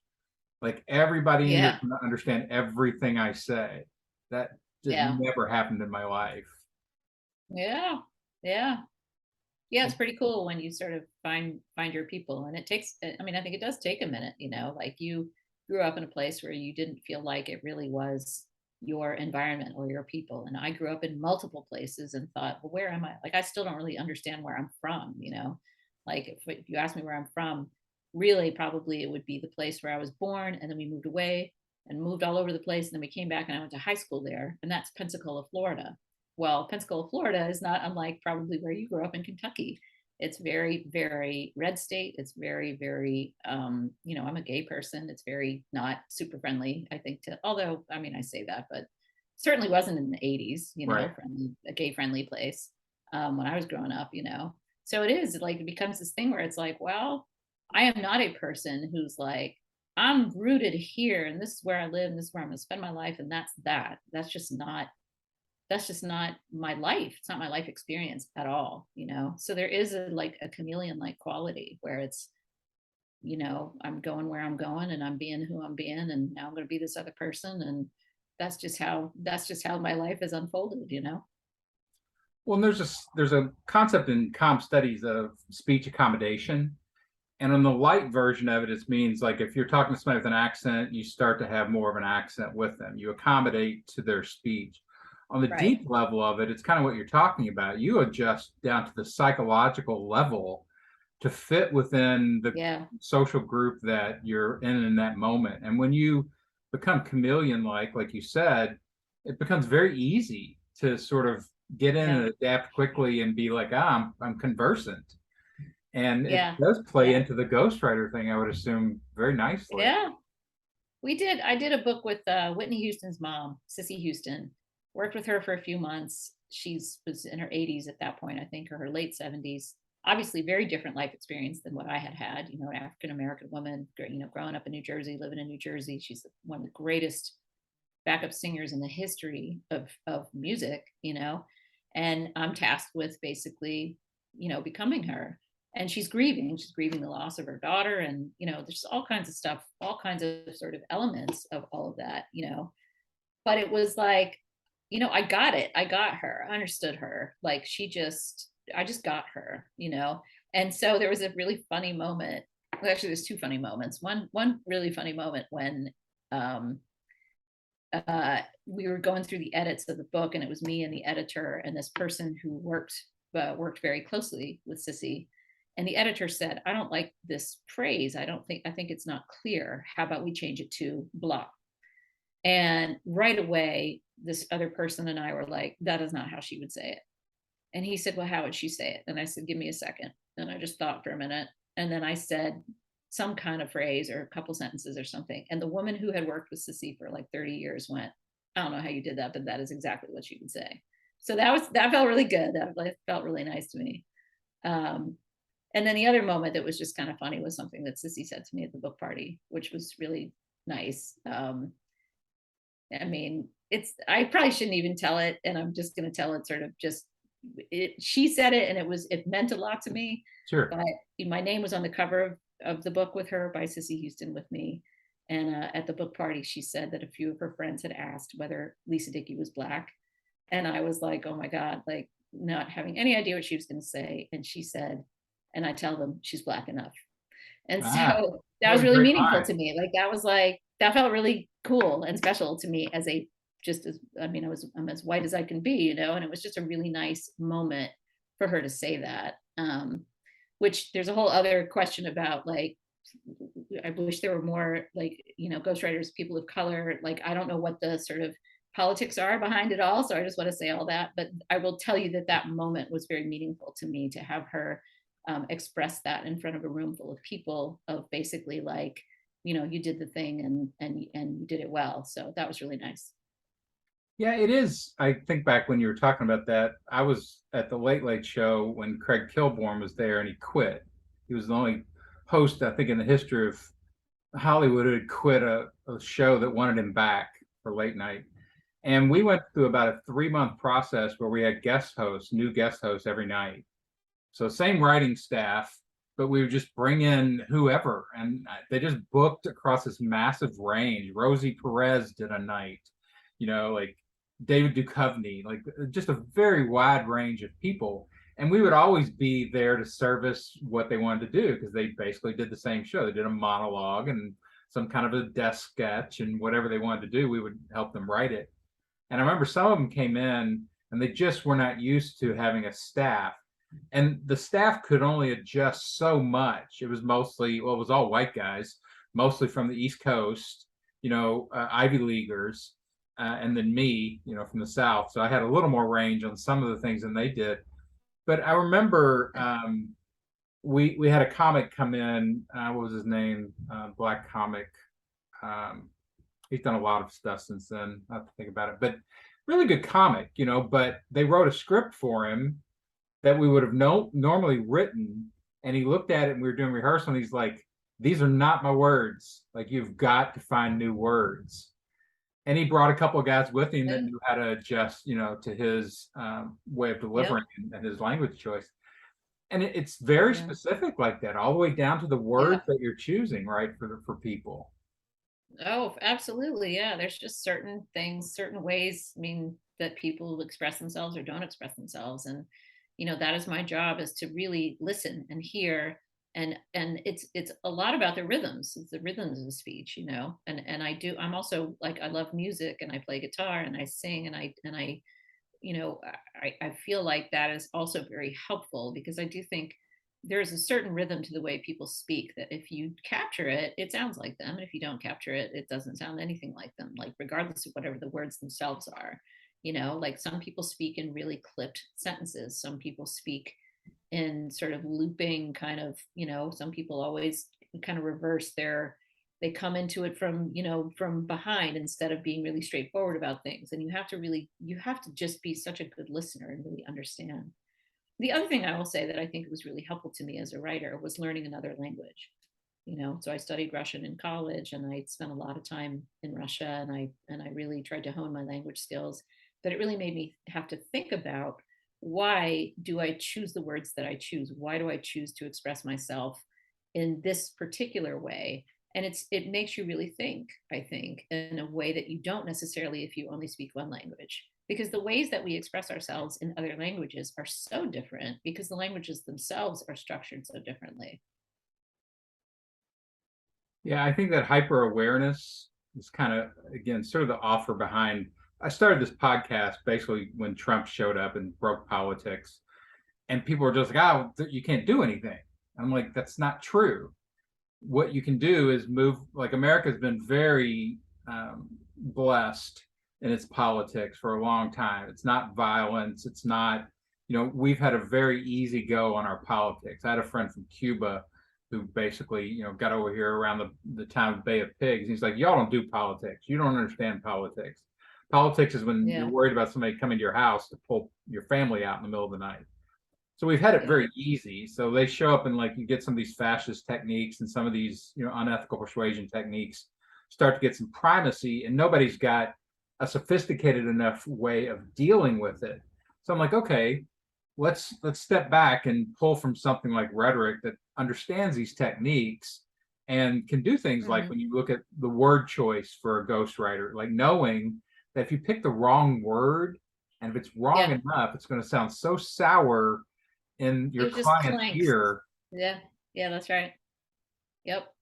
Like everybody in here Yeah. can understand everything I say. That just Yeah. never happened in my life. Yeah. Yeah. Yeah, it's pretty cool when you sort of find your people, and it takes I mean, I think it does take a minute, like you grew up in a place where you didn't feel like it really was your environment or your people. And I grew up in multiple places and thought, well, where am I? Like I still don't really understand where I'm from. Like if you ask me where I'm from, really probably it would be the place where I was born, and then we moved away and moved all over the place, and then we came back and I went to high school there, and that's Pensacola, Florida. Well, Pensacola, Florida is not unlike probably where you grew up in Kentucky. It's very, very red state. It's very, very, I'm a gay person. It's very not super friendly, I think, although, I mean, I say that, but certainly wasn't in the 80s, Right. a gay friendly place when I was growing up. So it is like, it becomes this thing where it's like, well, I am not a person who's like, I'm rooted here and this is where I live and this is where I'm going to spend my life. And that's that. That's just not my life. It's not my life experience at all. So there is a chameleon like quality where it's, I'm going where I'm going and I'm being who I'm being, and now I'm going to be this other person, and that's just how my life is unfolded. Well, and there's a concept in comm studies of speech accommodation. And on the light version of it, it means like if you're talking to somebody with an accent, you start to have more of an accent with them. You accommodate to their speech. On the Right. deep level of it, it's kind of what you're talking about. You adjust down to the psychological level to fit within the Yeah. social group that you're in that moment. And when you become chameleon like you said, it becomes very easy to sort of get in Yeah. and adapt quickly and be like, I'm conversant. And it Yeah. does play Yeah. into the ghostwriter thing, I would assume, very nicely. Yeah. I did a book with Whitney Houston's mom, Cissy Houston. Worked with her for a few months. She's was in her 80s at that point, I think, or her late 70s. Obviously, very different life experience than what I had had. You know, an African American woman, growing up in New Jersey, living in New Jersey. She's one of the greatest backup singers in the history of music. And I'm tasked with basically, becoming her. And she's grieving the loss of her daughter, and there's all kinds of stuff, all kinds of sort of elements of all of that. But it was like, I got it, I got her, I understood her, like I just got her. And so there was a really funny moment. Well, actually, there's two funny moments. One really funny moment when um we were going through the edits of the book, and it was me and the editor and this person who worked very closely with Sissy. And the editor said, "I don't like this phrase. I think it's not clear. How about we change it to blah?" And right away, this other person and I were like, "That is not how she would say it." And he said, "Well, how would she say it?" And I said, "Give me a second." And I just thought for a minute. And then I said some kind of phrase or a couple sentences or something. And the woman who had worked with Sissy for like 30 years went, "I don't know how you did that, but that is exactly what she would say." So that felt really good. That felt really nice to me. Um, and then the other moment that was just kind of funny was something that Sissy said to me at the book party, which was really nice. I mean, I probably shouldn't even tell it, and I'm just going to tell it sort of just she said it, and it meant a lot to me. Sure. But my name was on the cover of the book with her, by Cissy Houston, with me. And at the book party, she said that a few of her friends had asked whether Lisa Dickey was Black. And I was like, oh my God, like not having any idea what she was going to say. And she said, "And I tell them she's Black enough." And Ah, so that what was a really great meaningful line. to me. That felt really cool and special to me just as, I mean, I'm as white as I can be. And it was just a really nice moment for her to say that. Which there's a whole other question about, like, I wish there were more, like, ghostwriters, people of color. Like, I don't know what the sort of politics are behind it all. So I just want to say all that. But I will tell you that that moment was very meaningful to me, to have her express that in front of a room full of people, of basically like, you did the thing, and you did it well. So that was really nice. Yeah, it is. I think back when you were talking about that, I was at the Late Late Show when Craig Kilborn was there and he quit. He was the only host, I think, in the history of Hollywood who had quit a show that wanted him back for late night. And we went through about a 3 month process where we had guest hosts, new guest hosts every night. So same writing staff, but we would just bring in whoever, and they just booked across this massive range. Rosie Perez did a night, like David Duchovny, like just a very wide range of people. And we would always be there to service what they wanted to do because they basically did the same show. They did a monologue and some kind of a desk sketch, and whatever they wanted to do, we would help them write it. And I remember some of them came in and they just were not used to having a staff, and the staff could only adjust so much. It was mostly, well, it was all white guys, mostly from the East Coast, Ivy Leaguers, and then me, from the South. So I had a little more range on some of the things than they did. But I remember we had a comic come in. What was his name? Black comic. Um, he's done a lot of stuff since then. I have to think about it, but really good comic, But they wrote a script for him that we would have normally written. And he looked at it and we were doing rehearsal and he's like, "These are not my words. Like, you've got to find new words." And he brought a couple of guys with him that Yeah. knew how to adjust, to his way of Yep. delivering and his language choice. And it's very Yeah. specific like that, all the way down to the Yeah. words that you're choosing, right, for people. Oh, absolutely. Yeah. There's just certain things, certain ways, I mean, that people express themselves or don't express themselves. And, that is my job, is to really listen and hear. And it's a lot about the rhythms. It's the rhythms of speech. And I'm also, like, I love music, and I play guitar and I sing, and I I feel like that is also very helpful, because I do think there's a certain rhythm to the way people speak that if you capture it, it sounds like them. And if you don't capture it, it doesn't sound anything like them, like regardless of whatever the words themselves are. Like some people speak in really clipped sentences. Some people speak in sort of looping kind of, some people always kind of reverse they come into it from behind instead of being really straightforward about things. And you have to just be such a good listener and really understand. The other thing I will say that I think was really helpful to me as a writer was learning another language. So I studied Russian in college, and I spent a lot of time in Russia, and I really tried to hone my language skills. But it really made me have to think about, why do I choose the words that I choose? Why do I choose to express myself in this particular way? And it makes you really think, I think, in a way that you don't necessarily if you only speak one language, because the ways that we express ourselves in other languages are so different, because the languages themselves are structured so differently. Yeah, I think that hyper awareness is kind of, again, sort of the offer behind. I started this podcast basically when Trump showed up and broke politics, and people were just like, "Oh, you can't do anything." I'm like, "That's not true. What you can do is move." Like America's been very blessed in its politics for a long time. It's not violence. It's not, we've had a very easy go on our politics. I had a friend from Cuba who basically, got over here around the time of Bay of Pigs. He's like, "Y'all don't do politics. You don't understand politics. Politics is when Yeah. you're worried about somebody coming to your house to pull your family out in the middle of the night." So we've had it Yeah. very easy. So they show up and, like, you get some of these fascist techniques and some of these, unethical persuasion techniques start to get some primacy, and nobody's got a sophisticated enough way of dealing with it. So I'm like, okay, let's step back and pull from something like rhetoric that understands these techniques and can do things like, Mhm. when you look at the word choice for a ghostwriter, like knowing that if you pick the wrong word, and if it's wrong Yeah. enough, it's going to sound so sour in your It just client's clanks. ear. Yeah. Yeah, that's right. Yep.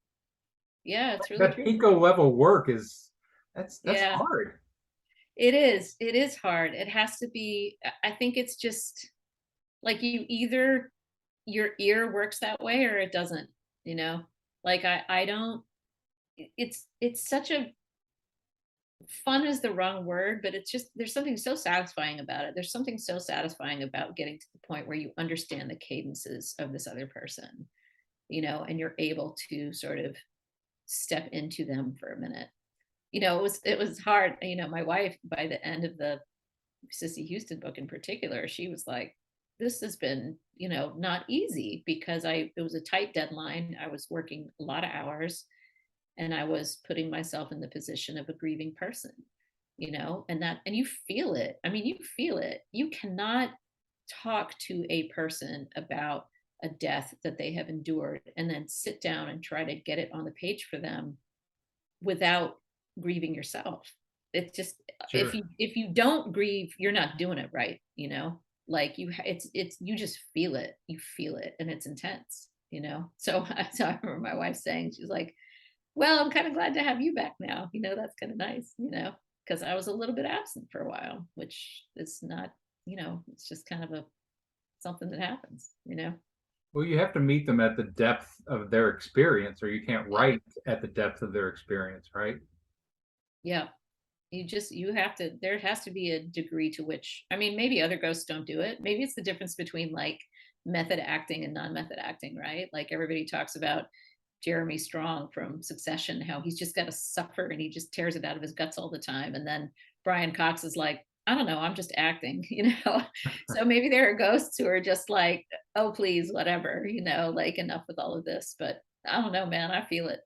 Yeah, it's really That true. pico level work that's Yeah, hard. it is. It is hard. It has to be. I think it's just like, either your ear works that way or it doesn't, you know? Like I don't it's such a, fun is the wrong word, but it's just, there's something so satisfying about it. There's something so satisfying about getting to the point where you understand the cadences of this other person, and you're able to sort of step into them for a minute. It was hard. My wife, by the end of the Sissy Houston book in particular, she was like, this has been, not easy, because it was a tight deadline. I was working a lot of hours, and I was putting myself in the position of a grieving person, and you feel it. I mean, you feel it. You cannot talk to a person about a death that they have endured and then sit down and try to get it on the page for them without grieving yourself. It's just, if Sure. you don't grieve, you're not doing it right, like it's you just feel it. You feel it, and it's intense, so so I remember my wife saying, she's like, well, I'm kind of glad to have you back now. That's kind of nice, because I was a little bit absent for a while, which is not, it's just kind of something that happens. Well, you have to meet them at the depth of their experience, or you can't Yeah. write at the depth of their experience, right? Yeah. You have to, there has to be a degree to which, I mean, maybe other ghosts don't do it. Maybe it's the difference between like method acting and non-method acting, right? Like everybody talks about Jeremy Strong from Succession, how he's just got to suffer and he just tears it out of his guts all the time. And then Brian Cox is like, I don't know, I'm just acting, So maybe there are ghosts who are just like, oh, please, whatever, like enough with all of this. But I don't know, man, I feel it.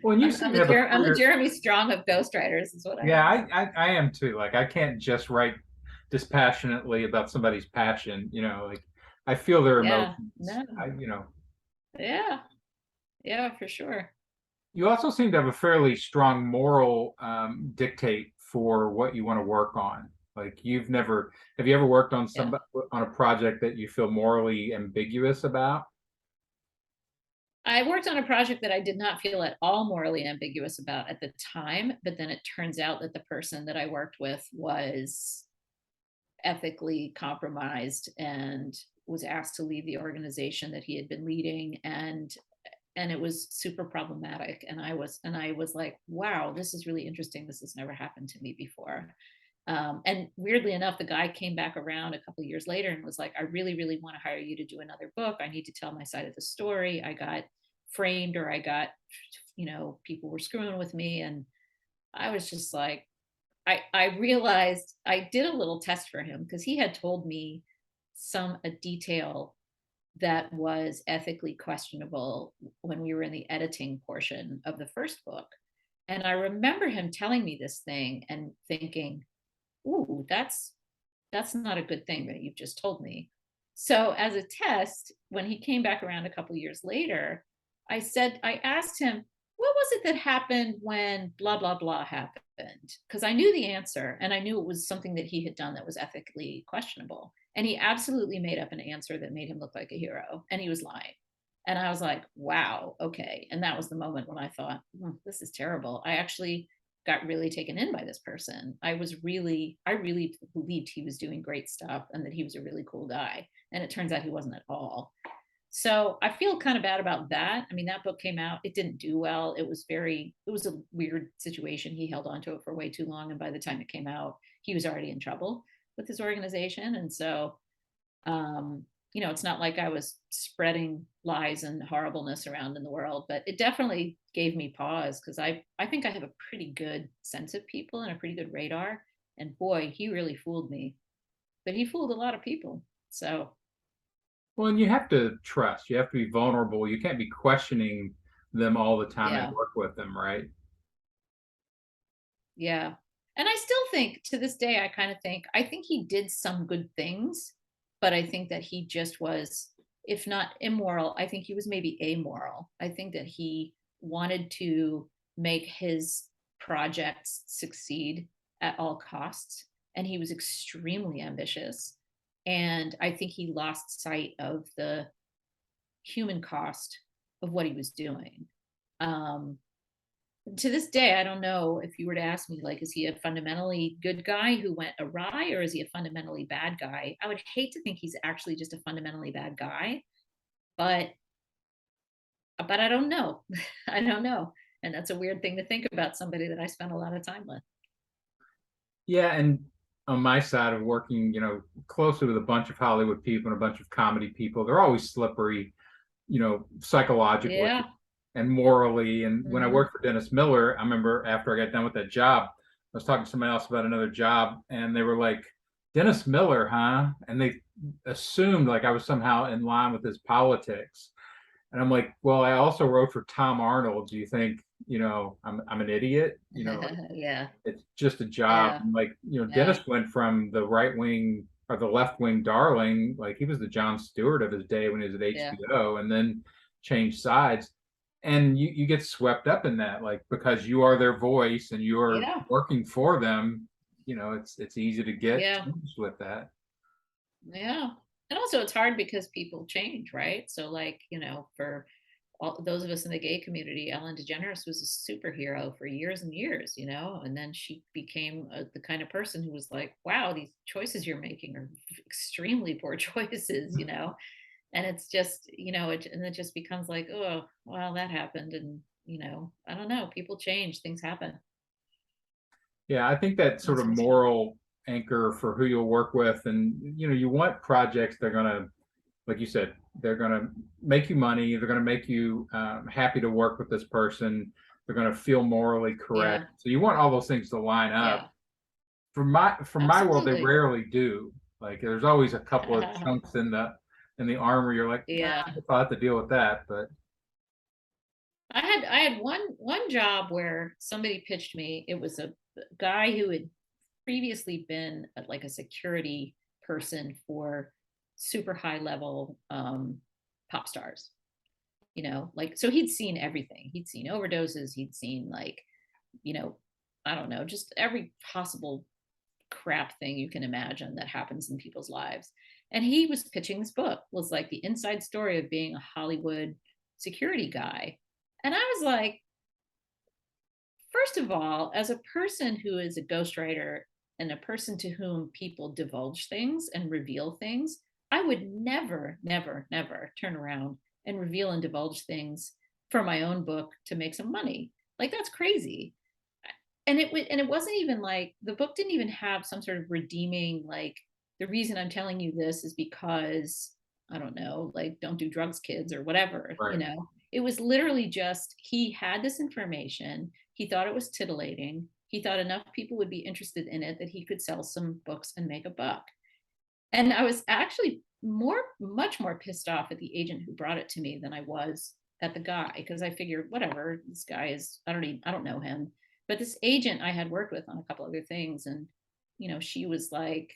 Well, and you I'm, seem I'm to the have a I'm the clear. Jeremy Strong of ghostwriters, is what I Yeah, am. I am too. Like, I can't just write dispassionately about somebody's passion, like I feel their Yeah, emotions. no, yeah, yeah, for sure. You also seem to have a fairly strong moral dictate for what you want to work on. Like, have you ever worked on Yeah. on a project that you feel morally ambiguous about? I worked on a project that I did not feel at all morally ambiguous about at the time, but then it turns out that the person that I worked with was ethically compromised and was asked to leave the organization that he had been leading, and it was super problematic. And I was like, wow, this is really interesting. This has never happened to me before. And weirdly enough, the guy came back around a couple of years later and was like, I really, really want to hire you to do another book. I need to tell my side of the story. I got framed, or I got, people were screwing with me. And I was just like, I realized I did a little test for him because he had told me a detail that was ethically questionable when we were in the editing portion of the first book. And I remember him telling me this thing and thinking, ooh, that's not a good thing that you've just told me. So as a test, when he came back around a couple years later, I asked him, what was it that happened when blah, blah, blah happened? Because I knew the answer and I knew it was something that he had done that was ethically questionable. And he absolutely made up an answer that made him look like a hero. And he was lying. And I was like, wow, okay. And that was the moment when I thought, this is terrible. I actually got really taken in by this person. I really believed he was doing great stuff and that he was a really cool guy. And it turns out he wasn't at all. So I feel kind of bad about that. I mean, that book came out, it didn't do well. It was a weird situation. He held on to it for way too long. And by the time it came out, he was already in trouble with his organization. And so, it's not like I was spreading lies and horribleness around in the world, but it definitely gave me pause because I think I have a pretty good sense of people and a pretty good radar. And boy, he really fooled me, but he fooled a lot of people. So Well, and you have to trust. You have to be vulnerable. You can't be questioning them all the time and yeah, work with them, right? yeah. And I still think to this day, I think he did some good things, but I think that he just was, if not immoral, I think he was maybe amoral. I think that he wanted to make his projects succeed at all costs. And he was extremely ambitious. And I think he lost sight of the human cost of what he was doing. Um, to this day, I don't know if you were to ask me, like, is he a fundamentally good guy who went awry, or is he a fundamentally bad guy? I would hate to think he's actually just a fundamentally bad guy, but I don't know. I don't know. And that's a weird thing to think about somebody that I spent a lot of time with. Yeah, and on my side of working, closely with a bunch of Hollywood people and a bunch of comedy people, they're always slippery, psychologically Yeah. and morally. And when I Hmm. worked for Dennis Miller, I remember after I got done with that job, I was talking to somebody else about another job, and they were like, Dennis Miller, huh? And they assumed like I was somehow in line with his politics. And I'm like, well, I also wrote for Tom Arnold. Do you think, I'm an idiot? Yeah. It's just a job. Yeah. And like, Yeah. Dennis went from the right wing or the left wing darling, like he was the Jon Stewart of his day when he was at Yeah. HBO, and then changed sides. And you get swept up in that, like because you are their voice and you're Yeah. working for them, it's easy to get Yeah. tinged with that. Yeah. And also it's hard because people change, right? So like, for all those of us in the gay community, Ellen DeGeneres was a superhero for years and years, and then she became the kind of person who was like, wow, these choices you're making are extremely poor choices, and it's just, and it just becomes like, oh, well, that happened. And, I don't know, people change, things happen. Yeah, I think that sort That's of for sure. moral anchor for who you'll work with, and you want projects that are gonna, like you said, they're gonna make you money. They're gonna make you happy to work with this person. They're gonna feel morally correct. Yeah. So you want all those things to line up. Yeah. For my world, they Absolutely. rarely do. Like there's always a couple of chunks in the armor. You're like, nah, Yeah. I'll have to deal with that. But I had one job where somebody pitched me. It was a guy who had previously been like a security person for super high level pop stars. Like, so he'd seen everything. He'd seen overdoses. He'd seen, like, you know, I don't know, just every possible crap thing you can imagine that happens in people's lives. And he was pitching this book, was like the inside story of being a Hollywood security guy. And I was like, first of all, as a person who is a ghostwriter and a person to whom people divulge things and reveal things, I would never, never, never turn around and reveal and divulge things for my own book to make some money. Like that's crazy. And it wasn't even like the book didn't even have some sort of redeeming, like the reason I'm telling you this is because I don't know, like don't do drugs, kids, or whatever, you Right. know. It was literally just he had this information, he thought it was titillating, he thought enough people would be interested in it that he could sell some books and make a buck. And I was actually much more pissed off at the agent who brought it to me than I was at the guy, because I figured, whatever, this guy is, I don't know him. But this agent I had worked with on a couple other things, and she was like,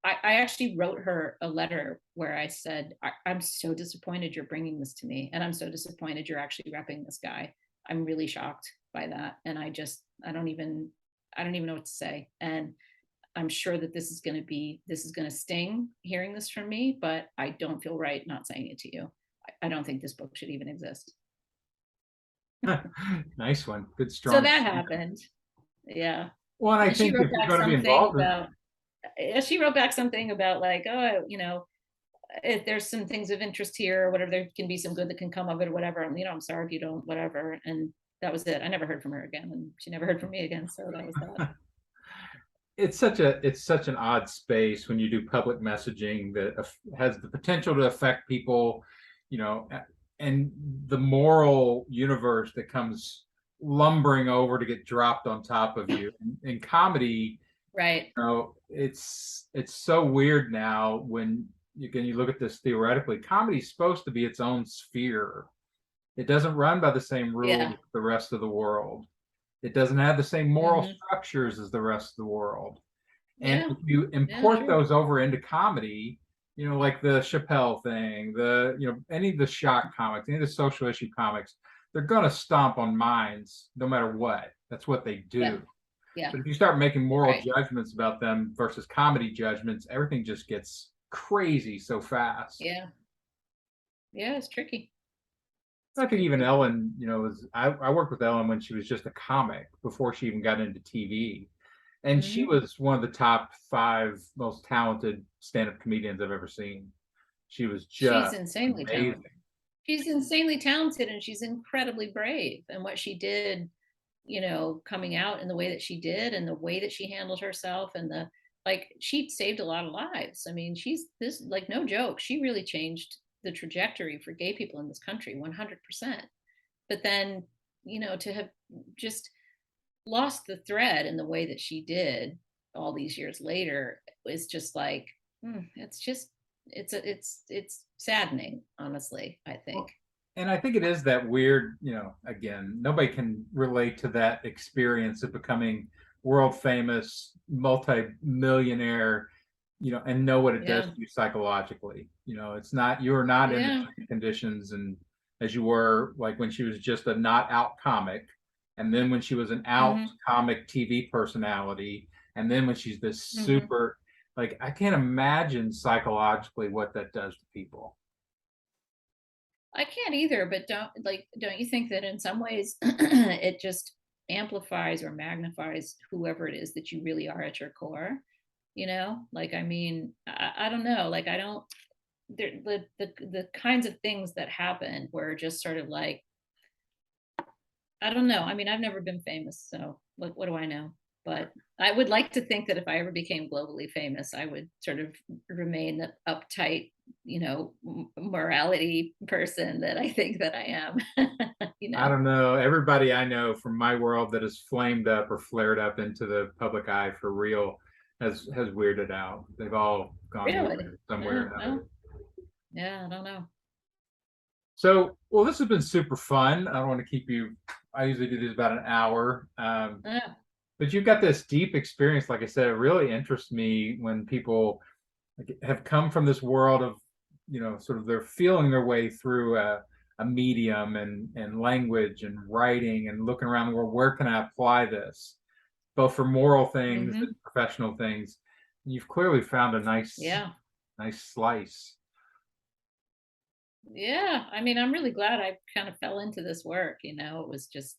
I actually wrote her a letter where I said, I'm so disappointed you're bringing this to me, and I'm so disappointed you're actually repping this guy. I'm really shocked by that, and I don't even know what to say. And I'm sure that this is going to sting hearing this from me, but I don't feel right not saying it to you. I don't think this book should even exist. Nice one. Good, So strong. that happened. Yeah. Well, and I And she think wrote if you're back going to be something involved in, about, she wrote back something about like, oh, if there's some things of interest here or whatever, there can be some good that can come of it or whatever. And, I'm sorry if you don't, whatever. And that was it. I never heard from her again, and she never heard from me again. So that was that. it's such an odd space when you do public messaging that has the potential to affect people, and the moral universe that comes lumbering over to get dropped on top of you. In comedy, Right. it's so weird now when you look at this theoretically. Comedy is supposed to be its own sphere. It doesn't run by the same rules Yeah. as the rest of the world. It doesn't have the same moral Hmm. structures as the rest of the world. And Yeah. if you Yeah. import True. those over into comedy, like the Chappelle thing, any of the shock comics, any of the social issue comics, they're going to stomp on minds no matter what. That's what they Yeah. do. Yeah. But if you start making moral Right. judgments about them versus comedy judgments, everything just gets crazy so fast. Yeah. Yeah. It's tricky. I It's think very even tricky. Ellen, I worked with Ellen when she was just a comic before she even got into TV. And she Hmm. was one of the top 5 most talented stand-up comedians I've ever seen. She was She's just insanely amazing. talented. She's insanely talented, and she's incredibly brave. And what she did, coming out in the way that she did, and the way that she handled herself, and she saved a lot of lives. I mean, she's this, like, no joke. She really changed the trajectory for gay people in this country 100%. But then, to have just lost the thread in the way that she did all these years later is just like, it's just it's saddening, honestly, I think. Well, and I think it is that weird, again, nobody can relate to that experience of becoming world famous, multi-millionaire, and know what it does Yeah. to you psychologically. You're not in the Yeah. same conditions and as you were like when she was just a not out comic, and then when she was an out Hmm. comic TV personality, and then when she's this Hmm. super, like, I can't imagine psychologically what that does to people. I can't either, but don't you think that in some ways it just amplifies or magnifies whoever it is that you really are at your core? Like, I mean, I don't know. Like, I don't the kinds of things that happen were just sort of like, I don't know. I mean, I've never been famous, so what do I know? But I would like to think that if I ever became globally famous, I would sort of remain the uptight, morality person that I think that I am. you I know. don't know. Everybody I know from my world that has flamed up or flared up into the public eye for real has weirded out. They've all gone Really? weird somewhere Yeah. or another. Well, yeah. I don't know. So, well, this has been super fun. I don't want to keep you. I usually do this about an hour, Yeah. but you've got this deep experience. Like I said, it really interests me when people like, have come from this world of, sort of they're feeling their way through a medium and language and writing and looking around the world. Where can I apply this, both for moral things and Hmm. professional things? And you've clearly found a Yeah. nice slice. Yeah. I mean, I'm really glad I kind of fell into this work. It was just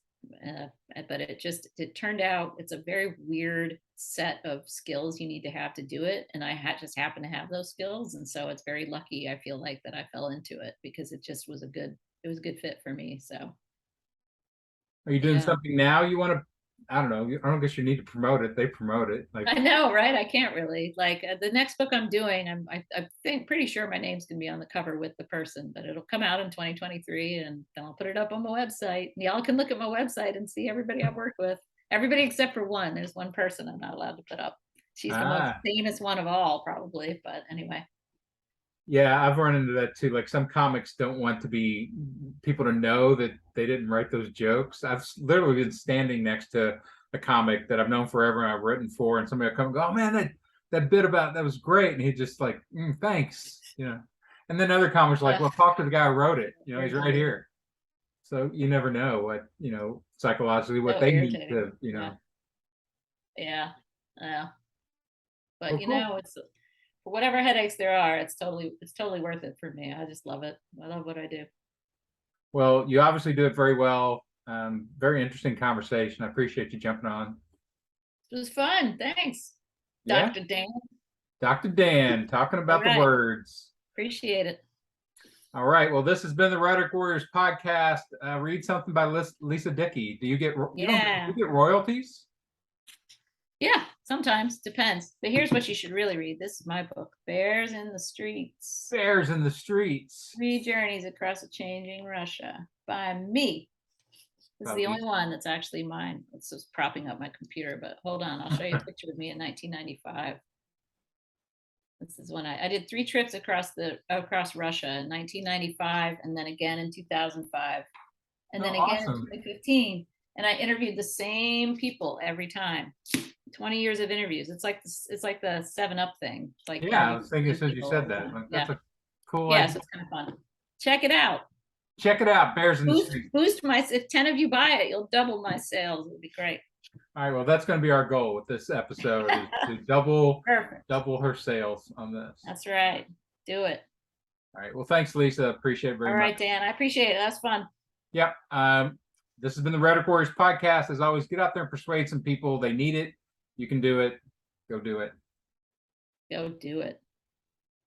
But it turned out it's a very weird set of skills you need to have to do it. And I just happen to have those skills. And so it's very lucky, I feel like, that I fell into it because it just was it was a good fit for me. So Are you doing yeah. something now you want to, I don't know, I don't guess you need to promote it. They promote it. Like, I know, right? I can't really like the next book I'm doing. I think pretty sure my name's gonna be on the cover with the person, but it'll come out in 2023, and then I'll put it up on my website. Y'all can look at my website and see everybody I've worked with. Everybody except for one. There's one person I'm not allowed to put up. She's the most ah, famous one of all, probably. But anyway, yeah, I've run into that too. Like some comics don't want to be people to know that they didn't write those jokes. I've literally been standing next to a comic that I've known forever and I've written for, and somebody will come and go, "Oh man, that bit about that was great," and he just like, thanks, And then other comics are like, "Well, talk to the guy who wrote it. He's right here." So you never know what psychologically what so they need irritating. to Yeah. Yeah. But Well, cool. it's for whatever headaches there are, it's totally worth it for me. I just love it. I love what I do. Well, you obviously do it very well. Very interesting conversation. I appreciate you jumping on. It was fun. Thanks, Yeah, Dr. Dan. Dr. Dan talking All about the right. words. Appreciate it. All right. Well, this has been the Rhetoric Warriors podcast. Read something by Lisa Dickey. Do you get you don't Yeah. you get royalties? Yeah, sometimes depends. But here's what you should really read. This is my book, Bears in the Streets. Bears in the Streets. 3 Journeys Across a Changing Russia by me. This is the only one that's actually mine. It's just propping up my computer, but hold on. I'll show you a picture of me in 1995. This is when I did 3 trips across Russia in 1995, and then again in 2005, and then again in 2015. And I interviewed the same people every time. 20 years of interviews. It's like the 7-Up thing. It's like, yeah, I was thinking as soon as you said that. Like, that's a cool idea. So it's kind of fun. Check it out. Check it out, Bears in the Streets. Boost if 10 of you buy it, you'll double my sales. It would be great. All right, well, that's going to be our goal with this episode is to double her sales on this. That's right. Do it. All right. Well, thanks, Lisa. Appreciate it very much. All right, Dan. I appreciate it. That's fun. Yep. This has been the Rhetoric Warriors podcast. As always, get out there and persuade some people. They need it. You can do it. Go do it. Go do it.